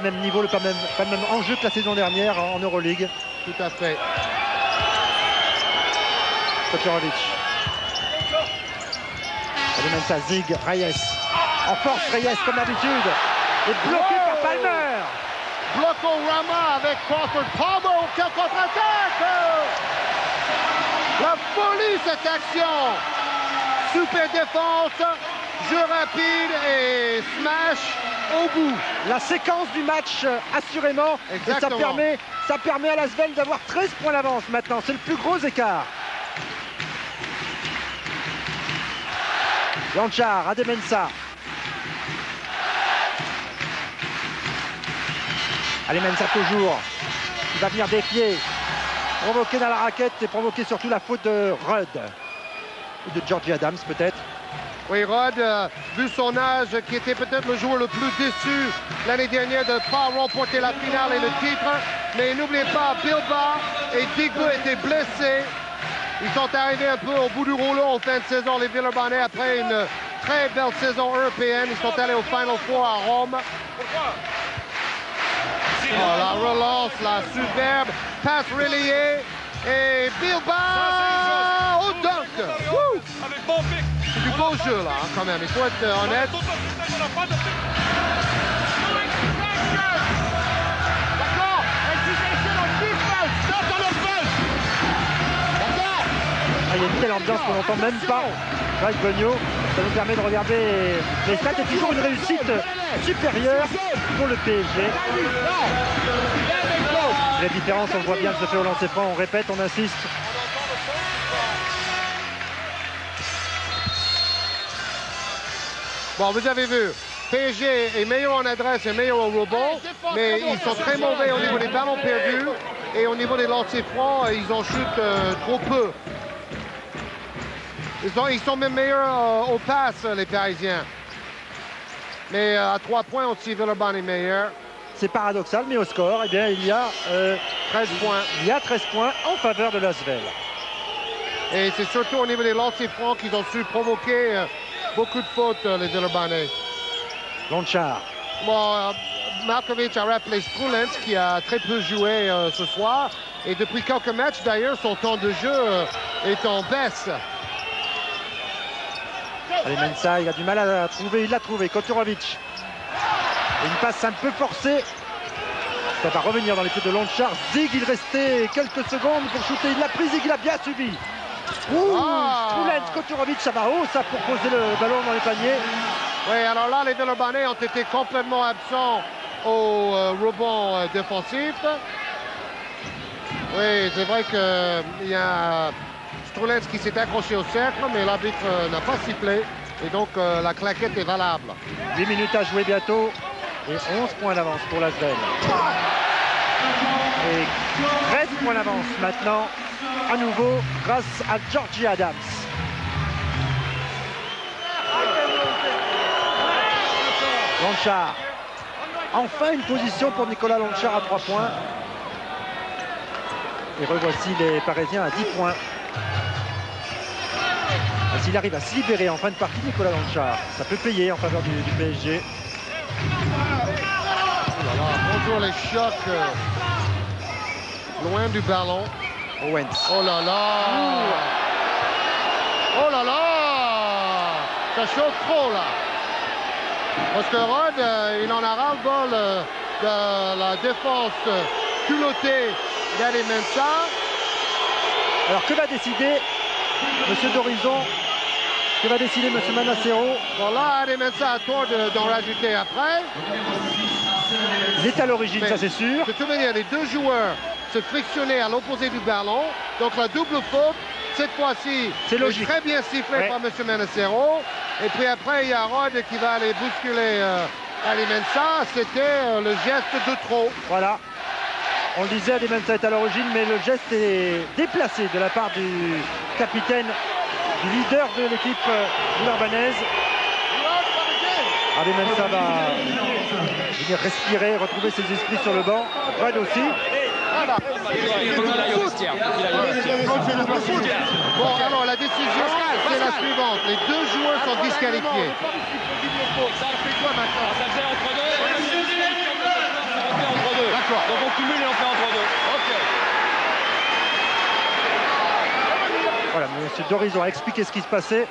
même niveau, pas le même enjeu que la saison dernière en Euroleague. Tout à fait. Kotorovic. Adem-Mensah, Zig, Reyes. En force, Reyes comme d'habitude. Et bloqué par Palmer. Bloco Rama avec Crawford Palmer. Quel contre-attaque! La folie cette action. Super défense, jeu rapide et smash au bout. La séquence du match assurément. Exactement. Et ça permet à Lasvel d'avoir 13 points d'avance maintenant. C'est le plus gros écart. Lanchard, Adem-Mensah. Adem-Mensah toujours. Il va venir défier. Provoquer dans la raquette et provoquer surtout la faute de Rudd. Ou de Georgie Adams peut-être. Oui, Rudd, vu son âge, qui était peut-être le joueur le plus déçu l'année dernière de ne pas remporter la finale et le titre. Mais n'oubliez pas, Bilba et Digbo étaient blessés. Ils sont arrivés un peu au bout du rouleau en fin de saison, les Villeurbanais, après une très belle saison européenne. Ils sont allés au Final Four à Rome. Oh, la relance, la superbe passe relayée. Et Bilbao au dunk. C'est du beau jeu, là, quand même. Il faut être honnête. Il y a une telle ambiance qu'on n'entend même pas Greg Beugnot. Ça nous permet de regarder les stats. Et toujours une réussite supérieure pour le PSG. La différence, on le voit bien, se fait au lancer franc. On répète, on insiste. Bon, vous avez vu, PSG est meilleur en adresse et meilleur au rebond, mais ils sont très mauvais au niveau des ballons perdus et au niveau des lancers francs, ils en chutent trop peu. Ils sont même meilleurs aux passes, les Parisiens. Mais à 3 points, aussi, Villeurbanne est meilleur. C'est paradoxal, mais au score, eh bien, il y a 13 points. Il y a 13 points en faveur de l'Asvel. Et c'est surtout au niveau des lancers francs qu'ils ont su provoquer beaucoup de fautes, les Villeurbanais. Lonchar. Bon, Markovic a rappelé Strulens qui a très peu joué ce soir. Et depuis quelques matchs, d'ailleurs, son temps de jeu est en baisse. Allez, Mensah, il a du mal à trouver. Il l'a trouvé. Koturovic. Une passe un peu forcée. Ça va revenir dans les pieds de Lonchar. Zig, il restait quelques secondes pour shooter. Il l'a pris, Zig, il a bien subi. Strulens, Koturovic, ça va haut, ça, pour poser le ballon dans les paniers. Oui, alors là, les Villeurbanais ont été complètement absents au rebond défensif. Oui, c'est vrai qu'il y a Strulens qui s'est accroché au cercle, mais l'arbitre n'a pas sifflé. Et donc, la claquette est valable. 8 minutes à jouer bientôt. Et 11 points d'avance pour l'Asvel. Et 13 points d'avance maintenant, à nouveau, grâce à Georgie Adams. Lonchar. Enfin une position pour Nicolas Lonchar à 3 points. Et revoici les Parisiens à 10 points. S'il arrive à se libérer en fin de partie, Nicolas Lonchar, ça peut payer en faveur du PSG. Bonjour les chocs. Loin du ballon. Owens. Oh là là. Oh là là. Ça chauffe trop là. Parce que Rod, il en a ras-le-bol de la défense culottée d'Ali Mensah. Alors que va décider Monsieur d'Horizon? Que va décider M. Manassero? Bon là, Ali Mensah a tort d'en rajouter après. Il est à l'origine, ça c'est sûr. De toute manière, les deux joueurs se frictionnaient à l'opposé du ballon. Donc la double faute, cette fois-ci, c'est très bien sifflé par M. Manassero. Et puis après, il y a Rod qui va aller bousculer Ali Mensah. C'était le geste de trop. Voilà. On le disait, Ali Mensah est à l'origine, mais le geste est déplacé de la part du capitaine, du leader de l'équipe villeurbannaise. Ali Mensah va venir respirer, retrouver ses esprits sur le banc. Rod aussi. Bon, alors la décision, c'est la suivante. Les deux joueurs sont disqualifiés. Ça fait quoi maintenant? Ça fait entre deux. D'accord. Donc on cumule et on fait entre deux. Ok. Voilà, M. d'Horizon a expliqué ce qui se passait.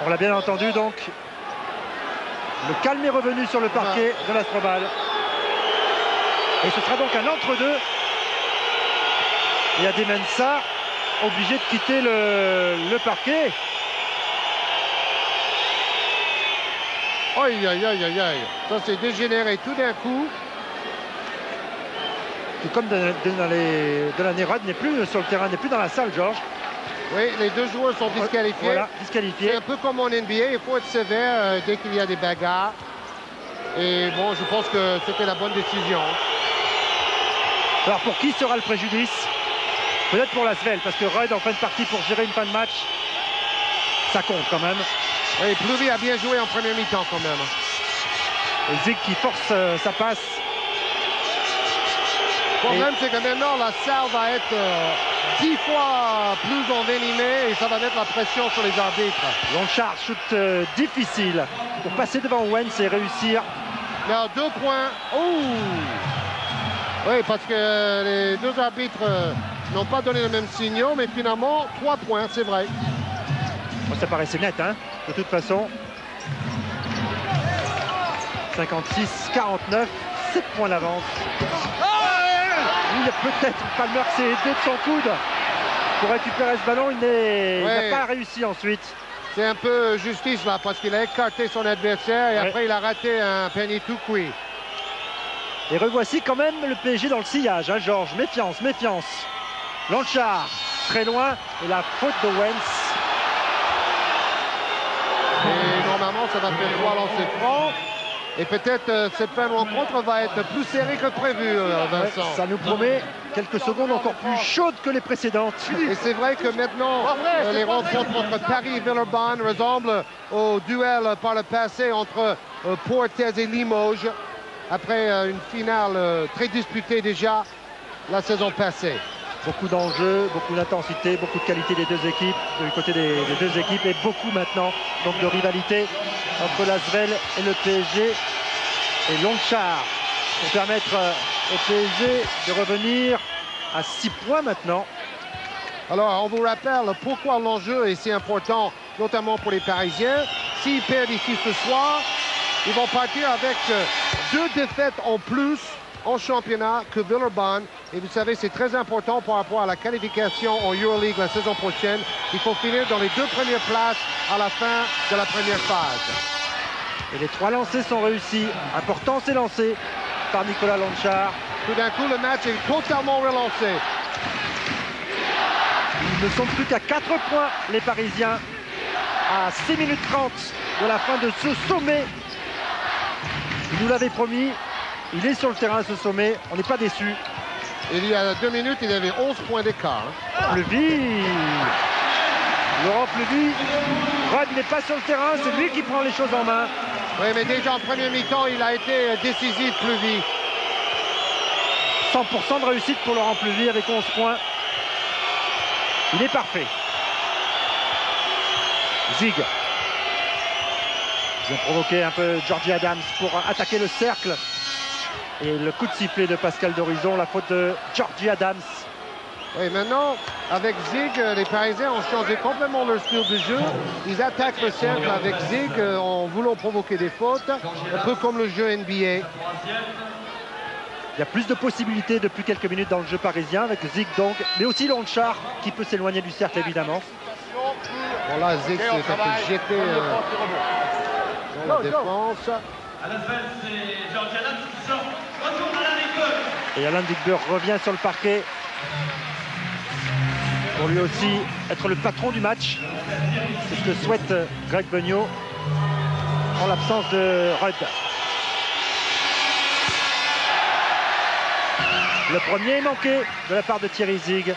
On l'a bien entendu, donc. Le calme est revenu sur le parquet de l'Astrobal. Et ce sera donc un entre-deux. Et Adem Mensah obligé de quitter le parquet. Aïe, aïe, aïe, aïe, aïe. Ça s'est dégénéré tout d'un coup. Et comme Delaney Rod n'est plus sur le terrain, n'est plus dans la salle, Georges. Oui, les deux joueurs sont disqualifiés. Voilà, disqualifiés. C'est un peu comme en NBA, il faut être sévère dès qu'il y a des bagarres. Et bon, je pense que c'était la bonne décision. Alors pour qui sera le préjudice? Peut-être pour l'Asvel, parce que Rod en fin de partie pour gérer une fin de match, ça compte quand même. Oui, Pluvy a bien joué en première mi-temps quand même. Et Zig qui force sa passe. Le problème, c'est que maintenant, la salle va être 10 fois plus envenimé et ça va mettre la pression sur les arbitres. Lonchar, shoot difficile pour passer devant Wentz et réussir. Il y a 2 points. Oui, parce que les deux arbitres n'ont pas donné les mêmes signaux, mais finalement, 3 points, c'est vrai. Bon, ça paraissait net, hein, de toute façon. 56-49, 7 points d'avance. Il peut-être Palmer s'est aidé de son coude pour récupérer ce ballon. Il n'a pas réussi ensuite. C'est un peu justice là, parce qu'il a écarté son adversaire et après il a raté un penny to quit. Et revoici quand même le PSG dans le sillage, hein, Georges. Méfiance, méfiance. Lonchar, très loin, et la faute de Wentz. Et normalement, ça va faire 3 lancers francs. Et peut-être cette fin de rencontre va être plus serrée que prévu, Vincent. Ouais, ça nous promet quelques secondes encore plus chaudes que les précédentes. Et c'est vrai que maintenant, les rencontres entre Paris et Villeurbanne ressemblent au duel par le passé entre Portes et Limoges, après une finale très disputée déjà la saison passée. Beaucoup d'enjeux, beaucoup d'intensité, beaucoup de qualité des deux équipes, du côté des deux équipes, et beaucoup maintenant donc de rivalité entre l'Asvel et le PSG. Et Lonchar pour permettre au PSG de revenir à 6 points maintenant. Alors on vous rappelle pourquoi l'enjeu est si important, notamment pour les Parisiens. S'ils perdent ici ce soir, ils vont partir avec 2 défaites en plus en championnat que Villeurbanne. Et vous savez, c'est très important par rapport à la qualification en Euroleague la saison prochaine. Il faut finir dans les 2 premières places à la fin de la première phase. Et les 3 lancers sont réussis. Important ces lancers par Nicolas Lonchar. Tout d'un coup, le match est totalement relancé. Ils ne sont plus qu'à 4 points, les Parisiens, à 6 minutes 30 de la fin de ce sommet. Ils nous l'avaient promis. Il est sur le terrain, ce sommet. On n'est pas déçus. Il y a 2 minutes, il y avait 11 points d'écart. Plevy. Laurent Plevy. Rod n'est pas sur le terrain. C'est lui qui prend les choses en main. Oui, mais déjà en premier mi-temps, il a été décisif, Plevy. 100% de réussite pour Laurent Plevy avec 11 points. Il est parfait. Zig. Ils ont provoqué un peu Georgie Adams pour attaquer le cercle. Et le coup de sifflet de Pascal d'Horizon, la faute de Georgie Adams. Et maintenant, avec Zig, les Parisiens ont changé complètement leur style de jeu. Ils attaquent le cercle avec Zig en voulant provoquer des fautes, un peu comme le jeu NBA. Il y a plus de possibilités depuis quelques minutes dans le jeu parisien avec Zig donc, mais aussi Lonchar qui peut s'éloigner du cercle évidemment. Bon là, Zig s'est fait jeter dans la défense. Et Alain Digbeur revient sur le parquet pour lui aussi être le patron du match. C'est ce que souhaite Greg Beugnot en l'absence de Rudd. Le premier est manqué de la part de Thierry Zig.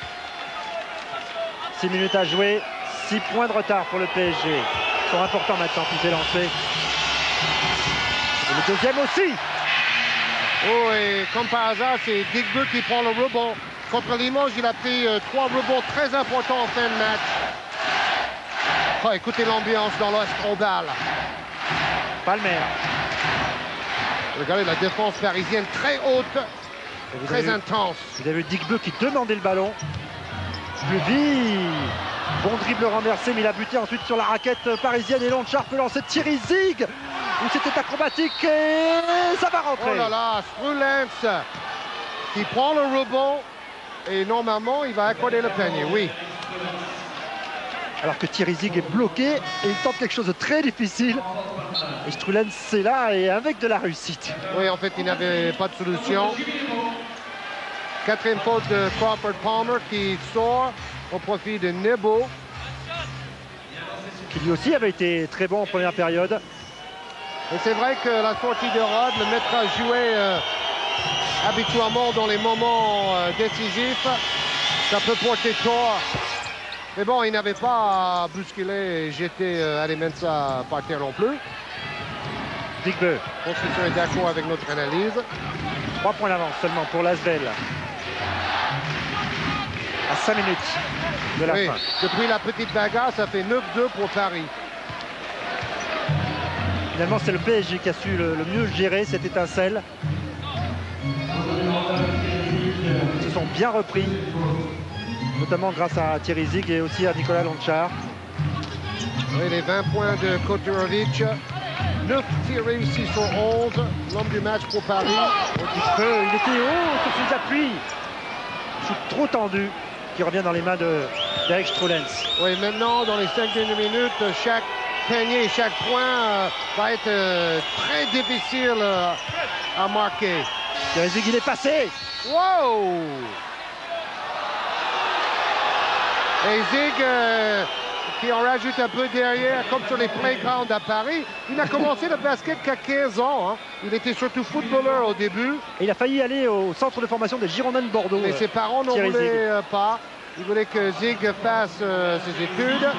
6 minutes à jouer, 6 points de retard pour le PSG. Ils sont importants maintenant qu'ils aient lancé. Et le deuxième aussi. Oh, et comme par hasard, c'est Digbeu qui prend le rebond. Contre Limoges, il a pris 3 rebonds très importants en fin de match. Oh, écoutez l'ambiance dans l'Astrobal. Palmer. Regardez la défense parisienne très haute, très intense. Vous avez vu Digbeu qui demandait le ballon. Plevy. Bon dribble renversé, mais il a buté ensuite sur la raquette parisienne. Et Lonchar peut lancer Thierry Zig. Où c'était acrobatique et ça va rentrer. Oh là là, Strulens qui prend le rebond et normalement il va accorder le panier, oui. Alors que Thierry Zig est bloqué et il tente quelque chose de très difficile. Et Strulens c'est là et avec de la réussite. Oui, en fait il n'avait pas de solution. 4e faute de Crawford Palmer qui sort au profit de Nebo. Qui lui aussi avait été très bon en première période. Et c'est vrai que la sortie de Rod le mettra à jouer habituellement dans les moments décisifs. Ça peut porter tort. Mais bon, il n'avait pas à bousculer et jeter Alimensa par terre non plus. Digbeu. Construction est d'accord avec notre analyse. 3 points d'avance seulement pour l'Asvel. à 5 minutes de la fin. Depuis la petite bagarre, ça fait 9-2 pour Paris. Finalement, c'est le PSG qui a su le mieux gérer cette étincelle. Ils se sont bien repris, notamment grâce à Thierry Zig et aussi à Nicolas Lanchar. Oui, les 20 points de Koturovic. 9 tirs réussis sur 11. L'homme du match pour Paris. Il était haut sur ses appuis. Shoot trop tendu qui revient dans les mains d'Eric Strolens. Oui, maintenant, dans les 5 dernières minutes, chaque panier, chaque point va être très difficile à marquer. Thierry Zig, il est passé. Wow! Et Zig qui en rajoute un peu derrière, comme sur les playgrounds à Paris. Il n'a commencé le basket qu'à 15 ans. Hein. Il était surtout footballeur au début. Et il a failli aller au centre de formation des Girondins de Bordeaux. Mais ses parents n'en voulaient pas. Ils voulaient que Zig fasse ses études.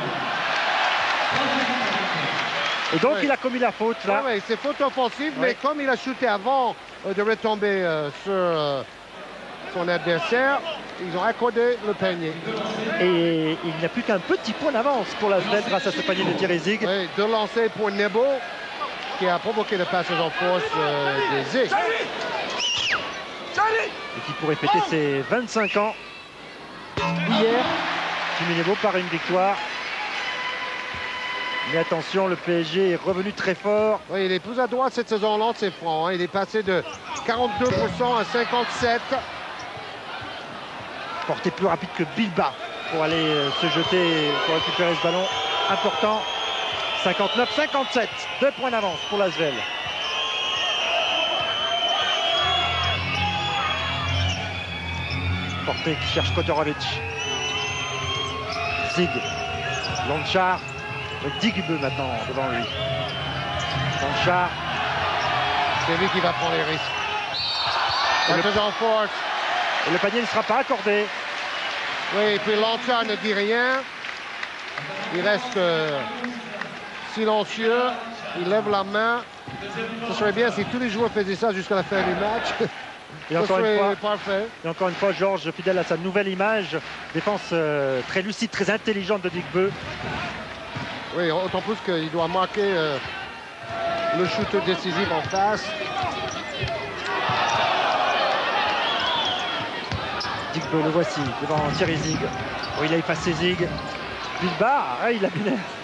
Et donc il a commis la faute là. Oui, c'est faute offensive, mais comme il a shooté avant de retomber sur son adversaire, ils ont accordé le panier. Et il n'y a plus qu'un petit point d'avance pour l'Asvel grâce à ce panier de Thierry Zig. Oui, deux lancers pour Nebo qui a provoqué le passage en force des Zig. Et qui pourrait fêter ses 25 ans hier. Jimmy Nebo par une victoire. Mais attention, le PSG est revenu très fort. Oui, il est plus à droite cette saison-là, c'est franc. Hein. Il est passé de 42% à 57%. Porté plus rapide que Bilba pour aller se jeter, pour récupérer ce ballon important. 59-57, 2 points d'avance pour l'Asvel. Porté qui cherche Koturovic. Zig, Lanchar, Digbeu maintenant devant lui. Lanchar. C'est lui qui va prendre les risques. En force. Et le panier ne sera pas accordé. Oui, et puis Lanchar ne dit rien. Il reste silencieux. Il lève la main. Ce serait bien si tous les joueurs faisaient ça jusqu'à la fin du match. Et encore une fois, Georges, fidèle à sa nouvelle image, défense très lucide, très intelligente de Digbeu. Oui, autant plus qu'il doit marquer le shooter décisif en face. Digbeu, le voici, devant Thierry Zig. Oh, il a effacé Zig. Bilba, il a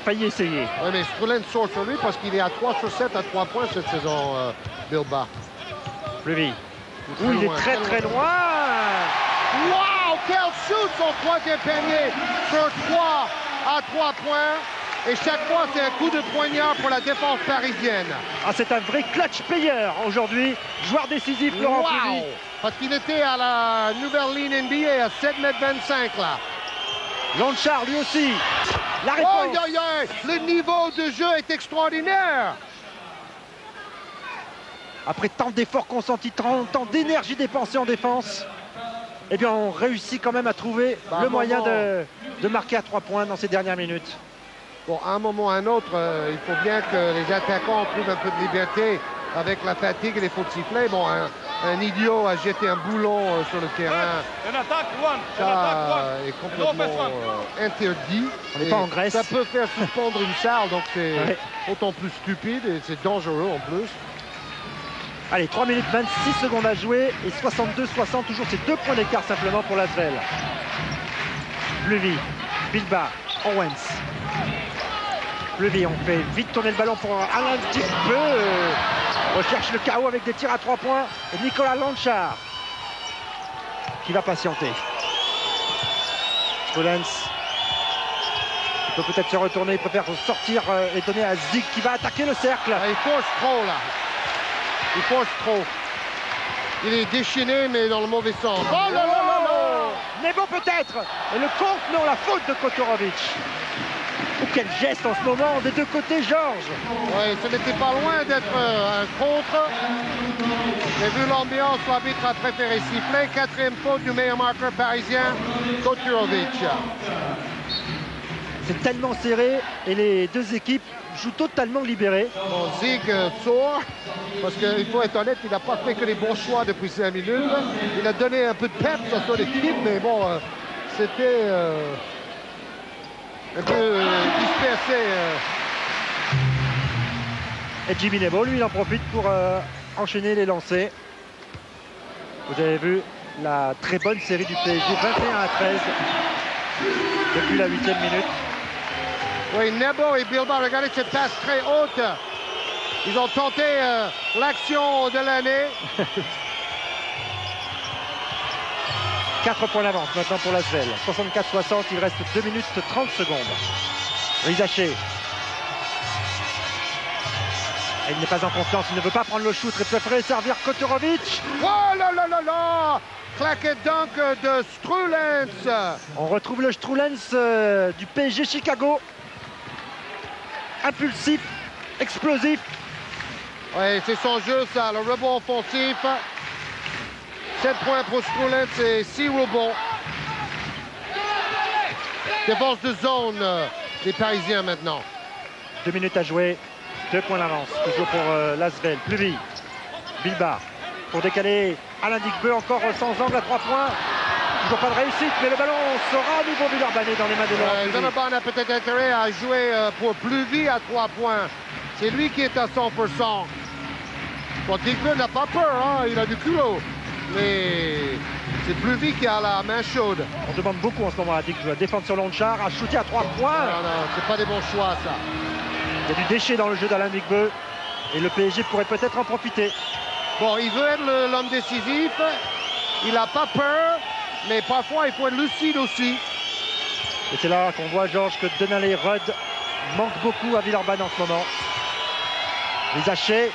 failli essayer. Oui, mais Strolens sort sur lui parce qu'il est à 3 sur 7 à 3 points cette saison, Bilba. Pluvy. Il est très loin. Wow, quel shoot son troisième panier sur 3 à 3 points. Et chaque fois, c'est un coup de poignard pour la défense parisienne. Ah, c'est un vrai clutch player aujourd'hui. Joueur décisif, Laurent Pluvy. Parce qu'il était à la nouvelle ligne NBA à 7,25 m là. Lanchar, lui aussi. La réponse. Le niveau de jeu est extraordinaire. Après tant d'efforts consentis, tant d'énergie dépensée en défense, eh bien, on réussit quand même à trouver le moyen de marquer à 3 points dans ces dernières minutes. Bon, à un moment ou à un autre, il faut bien que les attaquants trouvent un peu de liberté avec la fatigue et les fautes sifflées. Bon, un idiot a jeté un boulon sur le terrain. Ça est complètement interdit. On n'est pas en Grèce. Ça peut faire suspendre une salle, donc c'est autant plus stupide et c'est dangereux en plus. Allez, 3 minutes 26 secondes à jouer et 62-60, toujours ces 2 points d'écart simplement pour l'Asvel. Pluvy, Bilba, Owens. Pluvy, on fait vite tourner le ballon pour Alain Digbeu. Recherche le chaos avec des tirs à 3 points. Et Nicolas Lanchar qui va patienter. Strolens. Il peut peut-être se retourner, il préfère sortir et donner à Zig qui va attaquer le cercle. Il force trop là. Il force trop. Il est déchaîné mais dans le mauvais sens. Oh là là là là. Nebo peut-être. Et le compte, non, la faute de Koturovic. Oh, quel geste en ce moment des deux côtés, Georges. Oui, ce n'était pas loin d'être un contre. Mais vu l'ambiance, l'arbitre a préféré siffler. 4e faute du meilleur marqueur parisien, Koturovic. C'est tellement serré et les deux équipes jouent totalement libérées. Bon, Zig sort, parce qu'il faut être honnête, il n'a pas fait que les bons choix depuis 5 minutes. Il a donné un peu de peps à son équipe, mais bon, c'était un peu dispersé. Et Jimmy Nebo, lui, il en profite pour enchaîner les lancers. Vous avez vu la très bonne série du PSG, 21-13 depuis la 8e minute. Oui, Nebo et Bilbao, regardez cette passe très haute. Ils ont tenté l'action de l'année. 4 points d'avance maintenant pour l'Asvel. 64-60, il reste 2 minutes 30 secondes. Rizaché. Et il n'est pas en confiance, il ne veut pas prendre le shoot, il préférait servir Kotorovic. Oh là là là là! Claquette dunk de Strulens. On retrouve le Strulens du PSG Chicago. Impulsif, explosif. Oui, c'est son jeu ça, le rebond offensif. 7 points pour Strulens et 6 rebonds. Défense de zone des Parisiens maintenant. 2 minutes à jouer, 2 points d'avance, toujours pour l'Asvel. Pluvy, Bilbao, pour décaler Alain Digbeu, encore sans angle à 3 points. Toujours pas de réussite, mais le ballon sera à nouveau Villeurbanne dans les mains de Laurent. Villeurbanne a peut-être intérêt à jouer pour Pluvy à 3 points. C'est lui qui est à 100%. Bon, Digbeu n'a pas peur, hein, il a du culot. Mais c'est Pluvy qui a la main chaude. On demande beaucoup en ce moment à Digbeu à défendre sur Lonchar, à shooter à 3 points. Non, non, c'est pas des bons choix ça. Il y a du déchet dans le jeu d'Alain Digbeu et le PSG pourrait peut-être en profiter. Bon, il veut être l'homme décisif, il n'a pas peur, mais parfois il faut être lucide aussi. Et c'est là qu'on voit, Georges, que Denalé Rudd manque beaucoup à Villeurbanne en ce moment. Les hachés.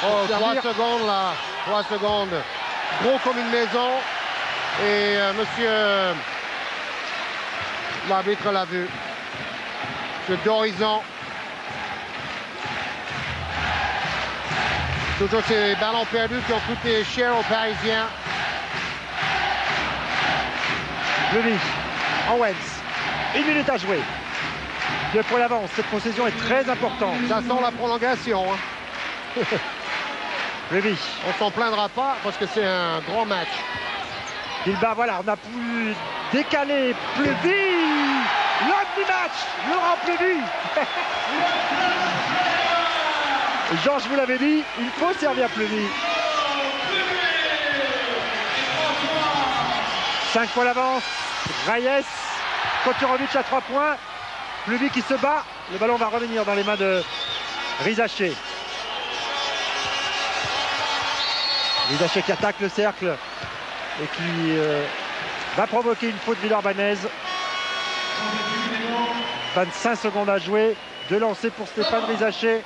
Oh, 3 secondes là, 3 secondes. Gros comme une maison. Et monsieur l'arbitre l'a vu. Monsieur Dorizan. Toujours ces ballons perdus qui ont coûté cher aux Parisiens. Levy, Owens, 1 minute à jouer. 2 points d'avance, cette possession est très importante. Ça sent la prolongation. Hein. Levy. On s'en plaindra pas parce que c'est un grand match. Bilbao, voilà, on a pu décaler Pluvy. L'homme du match, Laurent Pluvy. Georges, vous l'avez dit, il faut servir Pluvy. 5 points d'avance. Reyes, Kotorovic à 3 points. Pluvy qui se bat. Le ballon va revenir dans les mains de Rizaché. Rizaché qui attaque le cercle et qui va provoquer une faute villeurbannaise. 25 secondes à jouer. 2 lancers pour Stéphane Rizaché.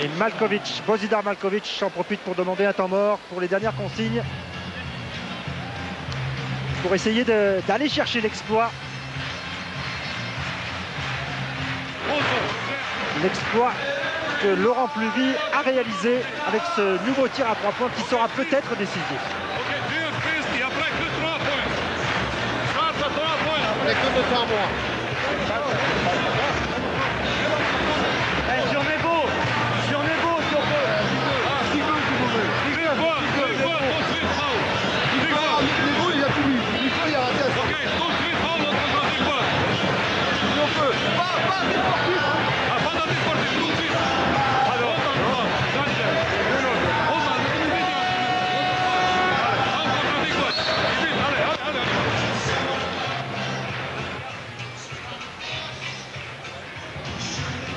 Et Malkovic, Bozidar Malkovic en profite pour demander un temps mort pour les dernières consignes. Pour essayer d'aller chercher l'exploit. L'exploit que Laurent Pluvy a réalisé avec ce nouveau tir à 3 points qui sera peut-être décisif. On est que de temps moi.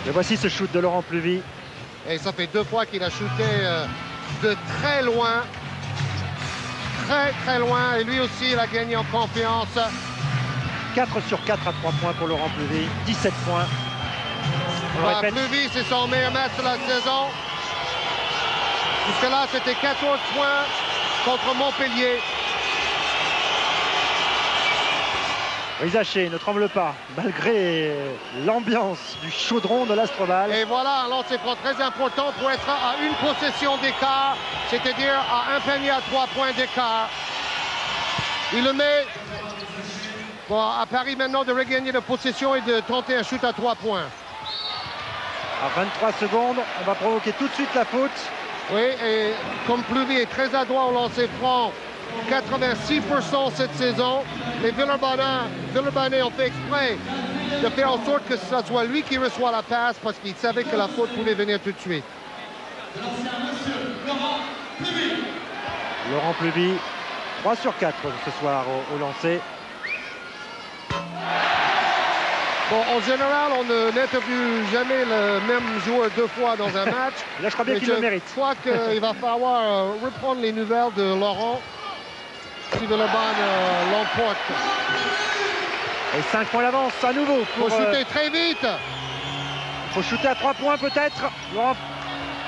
Et voici ce shoot de Laurent Pluvy. Et ça fait 2 fois qu'il a shooté de très loin. Très très loin. Et lui aussi, il a gagné en confiance. 4 sur 4 à 3 points pour Laurent Pluvy. 17 points. Pluvy, c'est son meilleur match de la saison. Jusque-là, c'était 14 points contre Montpellier. Rizaché ne tremble pas, malgré l'ambiance du chaudron de l'Astrobal. Et voilà un lancer franc très important pour être à une possession d'écart, c'est-à-dire à un panier à 3 points d'écart. Il le met. Bon, à Paris maintenant de regagner la possession et de tenter un shoot à 3 points. À 23 secondes, on va provoquer tout de suite la faute. Oui, et comme Pluvy est très adroit au lancer franc, 86% cette saison. Les Villeurbanais ont fait exprès de faire en sorte que ce soit lui qui reçoit la passe parce qu'il savait que la faute pouvait venir tout de suite. Laurent Pluby, 3 sur 4 ce soir au lancer. Bon, en général, on n'interviewe jamais le même joueur 2 fois dans un match. Là, je crois bien qu'il le mérite. Je crois qu'il va falloir reprendre les nouvelles de Laurent si Villeurbanne l'emporte. Et 5 points d'avance à nouveau. Pour shooter très vite. Il faut shooter à 3 points peut-être. Laurent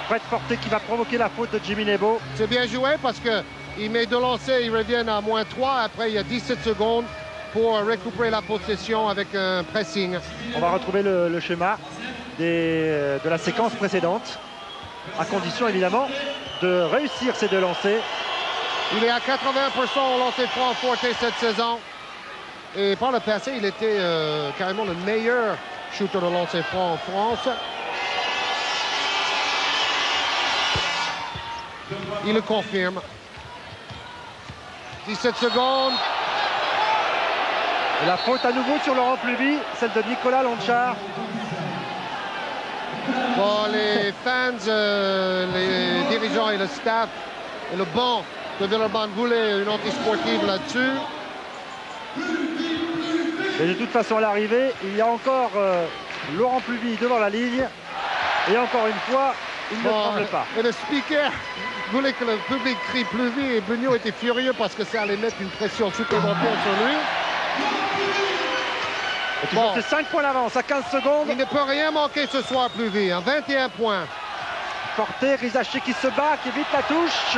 prêt-porté qui va provoquer la faute de Jimmy Nebo. C'est bien joué parce qu'il met 2 lancers, ils reviennent à -3. Après, il y a 17 secondes pour récupérer la possession avec un pressing. On va retrouver le schéma de la séquence précédente, à condition évidemment de réussir ces 2 lancers. Il est à 80% au lancer franc Forte cette saison. Et par le passé, il était carrément le meilleur shooter de lancer franc en France. Il le confirme. 17 secondes. Et la faute à nouveau sur Laurent Pluby, celle de Nicolas Lonchard. Bon, les fans, les dirigeants et le staff et le banc de Villeurbanne voulaient une anti-sportive là-dessus. Et de toute façon, à l'arrivée, il y a encore Laurent Pluby devant la ligne. Et encore une fois, il ne tremble pas. Et le speaker voulait que le public crie Pluby et Beugnot était furieux parce que ça allait mettre une pression supplémentaire sur lui. Et toujours c'est 5 points d'avance à 15 secondes. Il ne peut rien manquer ce soir, Pluby. 21 points. Forte, Rizaché qui se bat, qui évite la touche.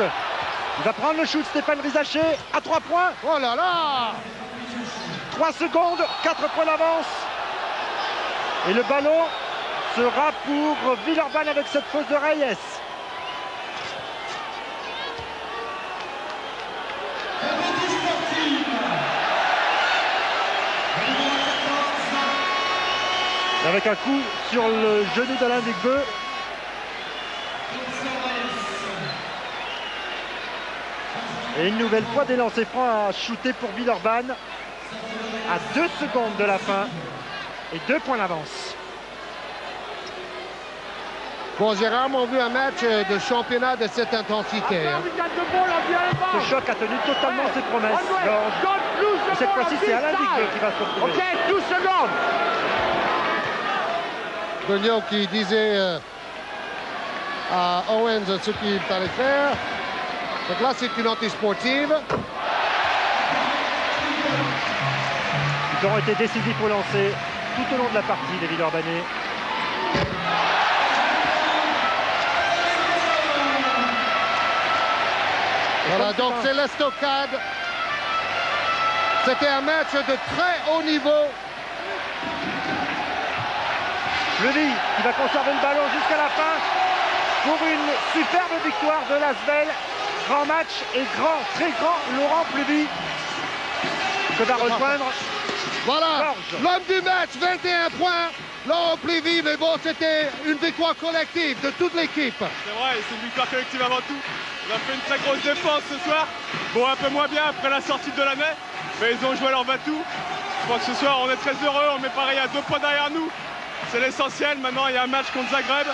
Il va prendre le shoot, Stéphane Rizaché, à 3 points. Oh là là! 3 secondes, 4 points d'avance. Et le ballon sera pour Villeurbanne avec cette faute de Reyes. Avec un coup sur le genou d'Alain Duquebeux. Et une nouvelle fois des lancers francs à shooter pour Villeurbanne à 2 secondes de la fin et 2 points d'avance. Bon, j'ai rarement vu un match de championnat de cette intensité. Ce choc a tenu totalement ses promesses. Et cette fois-ci, c'est Alain Duquebeux qui va se retrouver. OK, 12 secondes. Beugnot qui disait à Owens ce qu'il fallait faire. Donc là, c'est une anti-sportive. Ils auront été décisifs au lancer tout au long de la partie, les Villeurbanais. Voilà, donc c'est l'estocade. C'était un match de très haut niveau. Pluby qui va conserver le ballon jusqu'à la fin pour une superbe victoire de l'Asvel. Grand match et très grand Laurent Pluby que va rejoindre. Voilà, l'homme du match, 21 points. Laurent Pluby, mais bon, c'était une victoire collective de toute l'équipe. C'est vrai, c'est une victoire collective avant tout. On a fait une très grosse défense ce soir. Bon, un peu moins bien après la sortie de l'année, mais ils ont joué leur va-tout. Je crois que ce soir, on est très heureux. On met pareil à 2 points derrière nous. C'est l'essentiel. Maintenant, il y a un match contre Zagreb.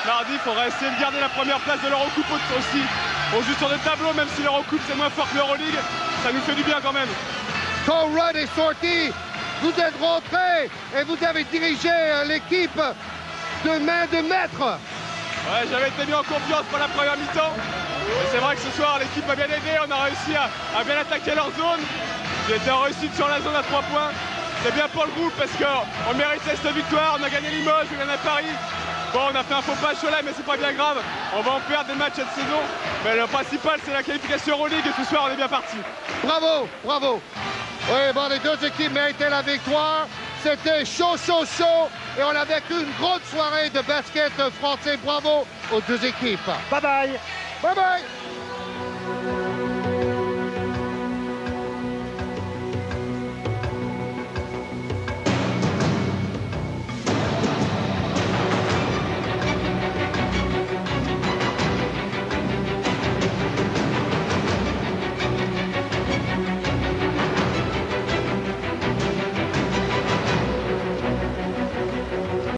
Mardi, il faudra essayer de garder la première place de l'Eurocoupe aussi. On joue sur des tableaux, même si l'Eurocoupe, c'est moins fort que l'Euroleague. Ça nous fait du bien quand même. Quand Rudd est sorti, vous êtes rentré et vous avez dirigé l'équipe de main de maître. Ouais, j'avais été mis en confiance pour la première mi-temps. C'est vrai que ce soir, l'équipe a bien aidé. On a réussi à bien attaquer leur zone. J'ai été en réussite sur la zone à 3 points. C'est bien pour le groupe parce qu'on méritait cette victoire. On a gagné Limoges, on a gagné Paris. Bon, on a fait un faux pas à Cholet, mais c'est pas bien grave. On va en perdre des matchs cette saison. Mais le principal, c'est la qualification Euroleague. Et ce soir, on est bien parti. Bravo, bravo. Oui, bon, les deux équipes méritaient la victoire. C'était chaud, chaud, chaud. Et on a vécu une grosse soirée de basket français. Bravo aux deux équipes. Bye bye. Bye bye.